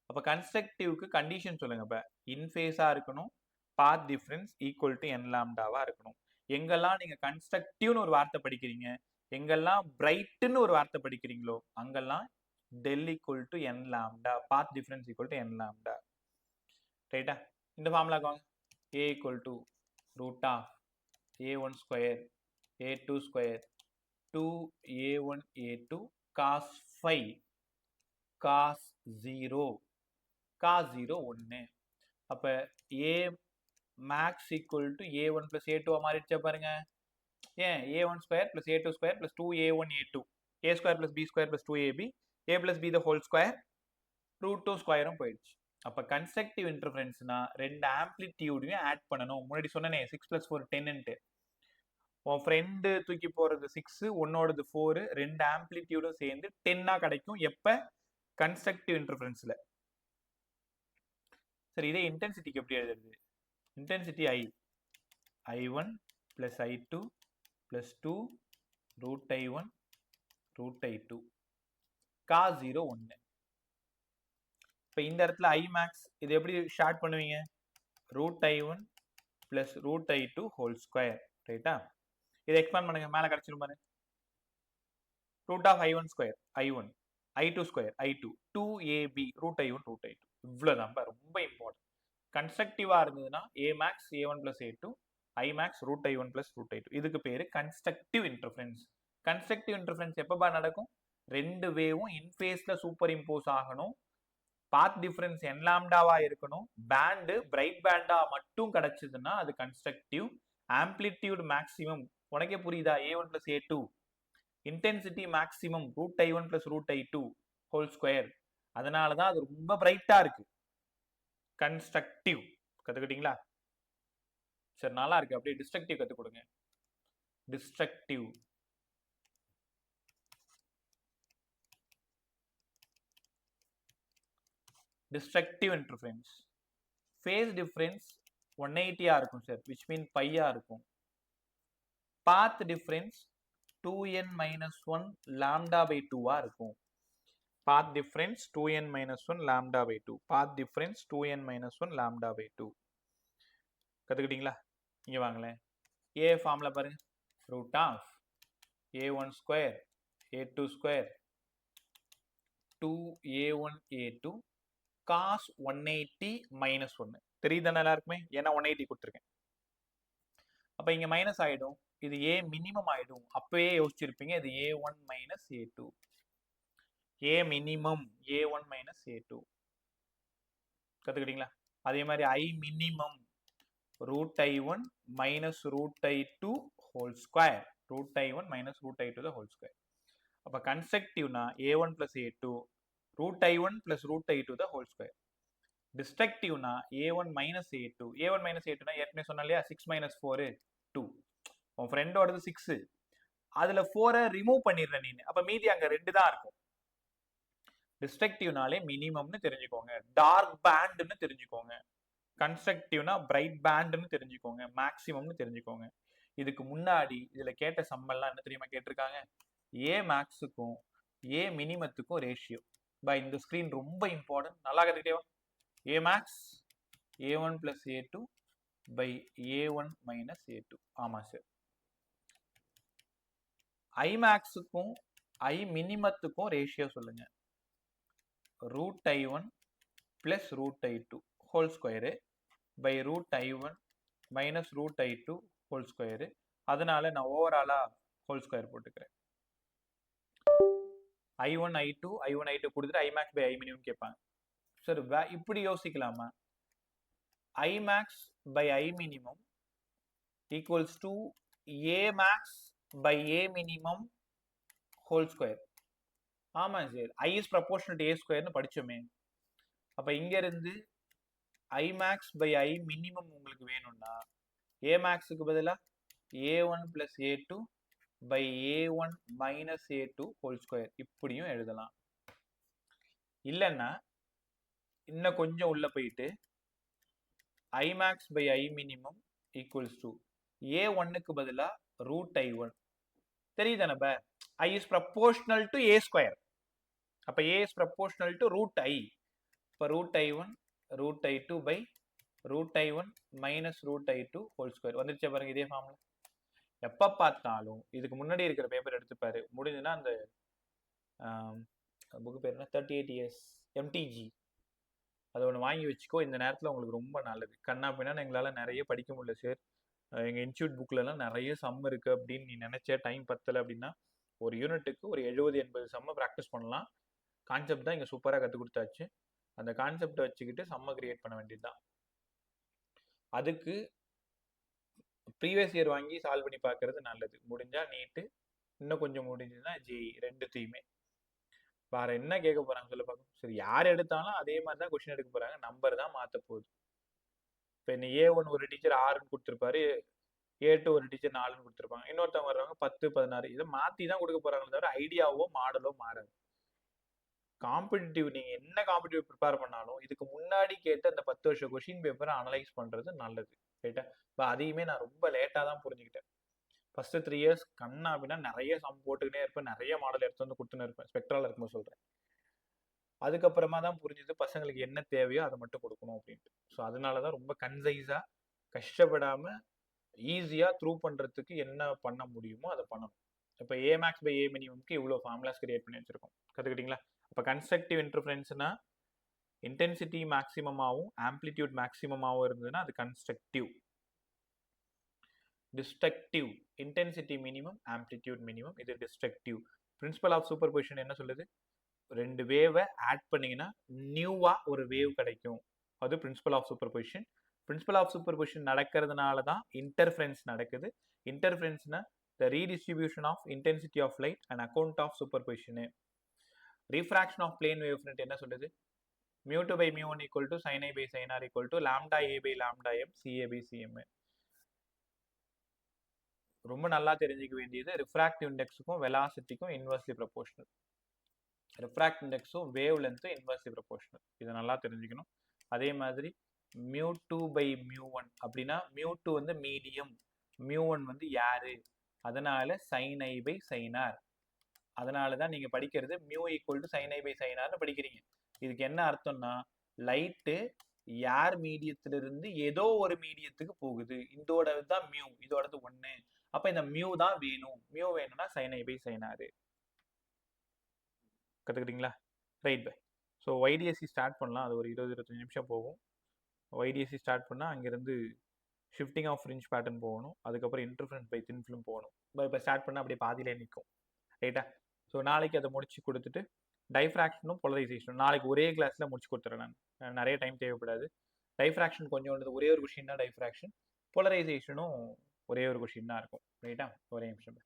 அப்ப கன்ஸ்ட்ரக்டிவ்க்கு கண்டிஷன் சொல்லுங்க. இப்ப இன் ஃபேஸா இருக்கணும், path difference equal to n லாம்டாவா இருக்கணும். எங்கெல்லாம் நீங்க கன்ஸ்ட்ரக்டிவ்னு ஒரு வார்த்தை படிக்கிறீங்க, எங்கெல்லாம் பிரைட்னு ஒரு வார்த்தை படிக்கிறீங்களோ அங்கெல்லாம் del equal to n lambda, path difference equal to n lambda. ரைட்டா? இந்த ஃபார்முலாக்கு வாங்க. a equal to root of a1 square a2 square 2a1 a2 cos 5 cos 0 cos 0 1. அப்ப a max equal to a1 plus a2 மாறிடுச்சா பாருங்க. ஏன் a1 square plus a2 square plus 2a1 a2 a square plus b square plus 2ab a plus b the whole square root 2 ஸ்கொயரும் போயிடுச்சு. அப்ப constructive இன்டர்ஃபரன்ஸ்னா ரெண்டு ஆம்ப்ளிடியூடையும் add பண்ணணும். முன்னாடி சொன்னனே 6 plus 4 10. உன் friend தூக்கி போறது 6, உன்னோடது 4, ரெண்டு ஆம்ப்ளிடியூடும் சேர்ந்து 10 கிடைக்கும். எப்ப? கன்ஸ்ட்ரக்டிவ் இன்டர்ஃபரன்ஸ்ல. சரி, இதே இன்டென்சிட்டிக்கு எப்படி எழுதுறது? Intensity i1 plus i2 plus 2 root i1 root i2 cos 0 1. இப்போ இந்த இடத்துல i max இது எப்படி ஷார்ட் பண்ணுவீங்க? root i1 plus root i2 whole square. ரைட்டா? இதை எக்ஸ்பாண்ட் பண்ணுங்க, மேலே கிடைச்சிரும் பாருங்க. root of i1 square i1 i2 square i2 2ab root i1 root i2. இவ்வளவுதான், ரொம்ப இம்பார்ட்டன்ட். கன்ஸ்ட்ரக்டிவா இருந்ததுன்னா a max a1 plus a2 i max root i1 plus root i2. இதுக்கு பேரு கன்ஸ்ட்ரக்டிவ் இன்டர்ஃபரன்ஸ். கன்ஸ்ட்ரக்டிவ் இன்டர்ஃபரன்ஸ் எப்பப்பா நடக்கும்? ரெண்டு வேவும் இன் ஃபேஸ்ல சூப்பர் இம்போஸ் ஆகணும், பாத் டிஃபரன்ஸ் n லாம்டாவா இருக்கணும், பேண்டு பிரைட் பேண்டா மட்டும் கிடைச்சதுன்னா அது கன்ஸ்ட்ரக்டிவ். ஆம்ப்ளிடியூட் மேக்ஸிமம் உனக்கே புரியுதா? a1 plus a2. Intensity maximum root i1 plus root i2 whole square. அதனால தான் அது ரொம்ப பிரைட்டா இருக்கு. கன்ஸ்ட்ரக்டிவ் கத்துக்கிட்டீங்களா? சரி, நல்லா இருக்கு. அப்படியே டிஸ்ட்ரக்டிவ் கத்து கொடுங்க. Destructive destructive interference phase difference 180 இருக்கும் சார், which mean π இருக்கும். Path difference 2n minus 1 lambda by 2 இருக்கும். path difference 2n minus 1 lambda by 2. path difference 2n minus 1 lambda by 2. கத்துக்கிட்டீங்களா? இங்க வாங்களேன். a ஃபார்முலா பாருங்க. root of a1 square a2 square 2a1 a2 cos 180 minus 1. தெரியுதானே எல்லாருக்குமே? ஏன்னா 180 கொடுத்துருக்கேன். அப்ப இங்க மைனஸ் ஆயிடும், இது a மினிமம் ஆயிடும். அப்பவே யோசிச்சிருப்பீங்க, இது a1 minus a2. a minimum a1 minus a2. கத்துக்கிட்டீங்களா? அதே மாதிரி i minimum root i1 minus root i2 whole square. root i1 minus root i2 the whole square. அப்ப கன்ஸ்ட்ரக்டிவ்னா a1 plus a2 root i1 plus root i2 the whole square. டிஸ்ட்ரக்டிவ்னா a1 minus a2. a1 minus a2 னா ஏற்கனவே சொன்னா இல்லையா, 6 minus 4 2. உன் ஃப்ரெண்டோடது 6, அதுல 4 remove பண்ணிடுற நீ. அப்ப மீதி அங்க 2 தான் இருக்கும். டிஸ்ட்ரக்டிவ்னாலே மினிமம்னு தெரிஞ்சுக்கோங்க, டார்க் பேண்ட்னு தெரிஞ்சுக்கோங்க, கன்ஸ்ட்ரக்டிவ்னா பிரைட் பேண்ட்னு தெரிஞ்சுக்கோங்க, மேக்ஸிமம்னு தெரிஞ்சுக்கோங்க. இதுக்கு முன்னாடி இதுல கேட்ட சம்பெல்லாம் என்ன தெரியுமா கேட்டிருக்காங்க? ஏ மேக்ஸுக்கும் ஏ மினிமத்துக்கும் ரேஷியோ. பை இந்த ஸ்கிரீன் ரொம்ப இம்பார்ட்டன்ட், நல்லா கத்துக்கிட்டே வா. A max a1 plus a2 by a1 minus a2. ஆமா சார். ஐ மேக்ஸுக்கும் ஐ மினிமத்துக்கும் ரேஷியோ சொல்லுங்க. root i1 plus root i2 whole square by root i1 minus root i2 whole square. அதனால நான் ஓவராலா whole square போட்டுக்கிறேன். i1 i2 கொடுத்துட்டு i max by i minimum கேட்பாங்க. சார் இப்படி யோசிக்கலாமா? i max by i minimum equals to a max by a minimum whole square. ஆமா sir, i is proportional to a square னு படிச்சோமே. அப்ப இங்க இருந்து i max by i minimum உங்களுக்கு வேணும்னா a max க்கு பதிலா a1 plus a2 by a1 minus a2 whole square இப்படியும் எழுதலாம். இல்லைன்னா இன்னும் கொஞ்சம் உள்ள போயிட்டு I max by I minimum equals to a1க்கு பதிலா root I1 தெரியுதானே ப I is proportional to a square. அப்ப a is proportional to root I. இப்ப root I1 root I2 by root I1 minus root I2 whole square வந்துருச்சே பாருங்க இதே ஃபார்ம்ல. எப்ப பார்த்தாலும் இதுக்கு முன்னாடி இருக்கிற பேப்பர் எடுத்துப்பாரு, முடிஞ்சுன்னா அந்த புக் பேர் என்ன 38 years MTG அதை ஒன்று வாங்கி வச்சுக்கோ. இந்த நேரத்தில் உங்களுக்கு ரொம்ப நல்லது. கண்ணா பின்னா எங்களால் நிறைய படிக்க முடியல சார், எங்கள் இன்ஸ்டியூட் புக்லலாம் நிறைய சம் இருக்குது அப்படின்னு நீ நினச்ச டைம் பத்தலை அப்படின்னா ஒரு யூனிட்டுக்கு ஒரு 70-80 சம்மை ப்ராக்டிஸ் பண்ணலாம். கான்செப்ட் தான் இங்கே சூப்பராக கற்றுக் கொடுத்தாச்சு. அந்த கான்செப்டை வச்சுக்கிட்டு சம்மை கிரியேட் பண்ண வேண்டியது தான். அதுக்கு ப்ரீவியஸ் இயர் வாங்கி சால்வ் பண்ணி பார்க்கறது நல்லது. முடிஞ்சால் நீட்டு, இன்னும் கொஞ்சம் முடிஞ்சதுன்னா ஜேஇ, ரெண்டுத்தையுமே. வேற என்ன கேட்க போறாங்க சொல்ல பார்க்கும். சரி, யார் எடுத்தாலும் அதே மாதிரி தான் கொஸ்டின் எடுக்க போறாங்க, நம்பர் தான் மாற்ற போகுது. இப்போ என்ன A1 ஒரு டீச்சர் 6ன்னு கொடுத்துருப்பாரு, A2 ஒரு டீச்சர் 4ன்னு கொடுத்துருப்பாங்க, இன்னொருத்தவங்க வர்றவங்க 10, 16 இதை மாற்றி தான் கொடுக்க போறாங்களே தவிர ஐடியாவோ மாடலோ மாறாது. காம்படிட்டிவ் நீங்கள் என்ன காம்படிட்டிவ் ப்ரிப்பேர் பண்ணாலும் இதுக்கு முன்னாடி கேட்ட அந்த 10 வருஷ கொஸ்டின் பேப்பரை அனலைஸ் பண்ணுறது நல்லது. ரைட்டா? இப்போ அதையுமே நான் ரொம்ப லேட்டாக தான் புரிஞ்சுக்கிட்டேன். ஃபர்ஸ்ட் 3 இயர்ஸ் கண்ணா அப்படின்னா நிறைய சம் போட்டுக்கிட்டே இருப்பேன், நிறைய மாடல் எடுத்து வந்து கொடுத்துன்னு இருப்பேன், ஸ்பெக்ட்ரல் இருக்கும்போது சொல்கிறேன். அதுக்கப்புறமா தான் புரிஞ்சுது பசங்களுக்கு என்ன தேவையோ அதை மட்டும் கொடுக்கணும் அப்படின்ட்டு. ஸோ அதனால தான் ரொம்ப கன்சைஸாக கஷ்டப்படாமல் ஈஸியாக த்ரூ பண்ணுறதுக்கு என்ன பண்ண முடியுமோ அதை பண்ணணும். இப்போ A max by A minimumக்கு இவ்வளோ ஃபார்முலாஸ் கிரியேட் பண்ணி வச்சுருக்கோம், கற்றுக்கிட்டிங்களா? அப்போ கன்ஸ்ட்ரக்டிவ் இன்டர்ஃபரன்ஸ்னா இன்டென்சிட்டி மேக்ஸிமமாகவும் ஆம்ப்ளிடியூட் மேக்ஸிமமாகவும் இருந்ததுன்னா அது constructive. Destructive intensity minimum amplitude minimum, இது destructive. Principle of superposition என்ன சொல்லுது? 2 வேவை ஆட் பண்ணீங்கன்னா நியூவா ஒரு வேவ் கிடைக்கும், அது principle of superposition. Principle of superposition நடக்கிறதுனால தான் இன்டர்ஃபரன்ஸ் நடக்குது. இன்டர்ஃபரன்ஸ்னா the redistribution of intensity of light and account of superposition. Refraction of plane wave front என்ன சொல்லுது? μ2 by μ1 equal to sin I by sin R equal to lambda A by lambda M CA by CM. ரொம்ப நல்லா தெரிஞ்சுக்க வேண்டியது refractive இண்டெக்ஸுக்கும் வெலாசிட்டிக்கும் inversely proportional. Refract இண்டெக்ஸும் wave லென்த்தும் இன்வெர்ஸ்லி ப்ரொபோர்ஷனல், இதை நல்லா தெரிஞ்சுக்கணும். அதே மாதிரி μ2 by μ1 அப்படின்னா μ2 வந்து மீடியம், μ1 வந்து யாரு, அதனால sin I by sin R. அதனால தான் நீங்கள் படிக்கிறது μ equal to sin I by sin Rன்னு படிக்கிறீங்க. இதுக்கு என்ன அர்த்தம்னா லைட்டு யார் மீடியத்திலிருந்து ஏதோ ஒரு மீடியத்துக்கு போகுது, இதோட தான் மியூ, இதோடது 1. அப்போ இந்த மியூ தான் வேணும், மியூ வேணும்னா sin I by sin R. கற்றுக்கிட்டீங்களா? Right by. So YDSC start பண்ணலாம், அது ஒரு 20-25 நிமிஷம் போகும். YDSC ஸ்டார்ட் பண்ணால் அங்கேருந்து ஷிஃப்டிங் ஆஃப் ஃப்ரிஞ்ச் பேட்டர்ன் போகணும், அதுக்கப்புறம் இன்டர்ஃபரன்ஸ் பை தின் ஃபிலிம் போகணும். இப்போ ஸ்டார்ட் பண்ணால் அப்படியே பாதியிலே நிற்கும். ரைட்டா? ஸோ நாளைக்கு அதை முடிச்சு கொடுத்துட்டு டைஃப்ராக்ஷனும் போலரைசேஷனும் நாளைக்கு ஒரே கிளாஸில் முடிச்சு கொடுத்துறேன். நான் நிறைய டைம் தேவைப்படாது. டைஃப்ராக்ஷன் கொஞ்சம் ஒரே ஒரு கொஷின் தான் டைஃப்ராக்ஷன், போலரைசேஷனும் ஒரே ஒரு கொஷின் தான் இருக்கும். ரைட்டா? ஒரே நிமிஷம்.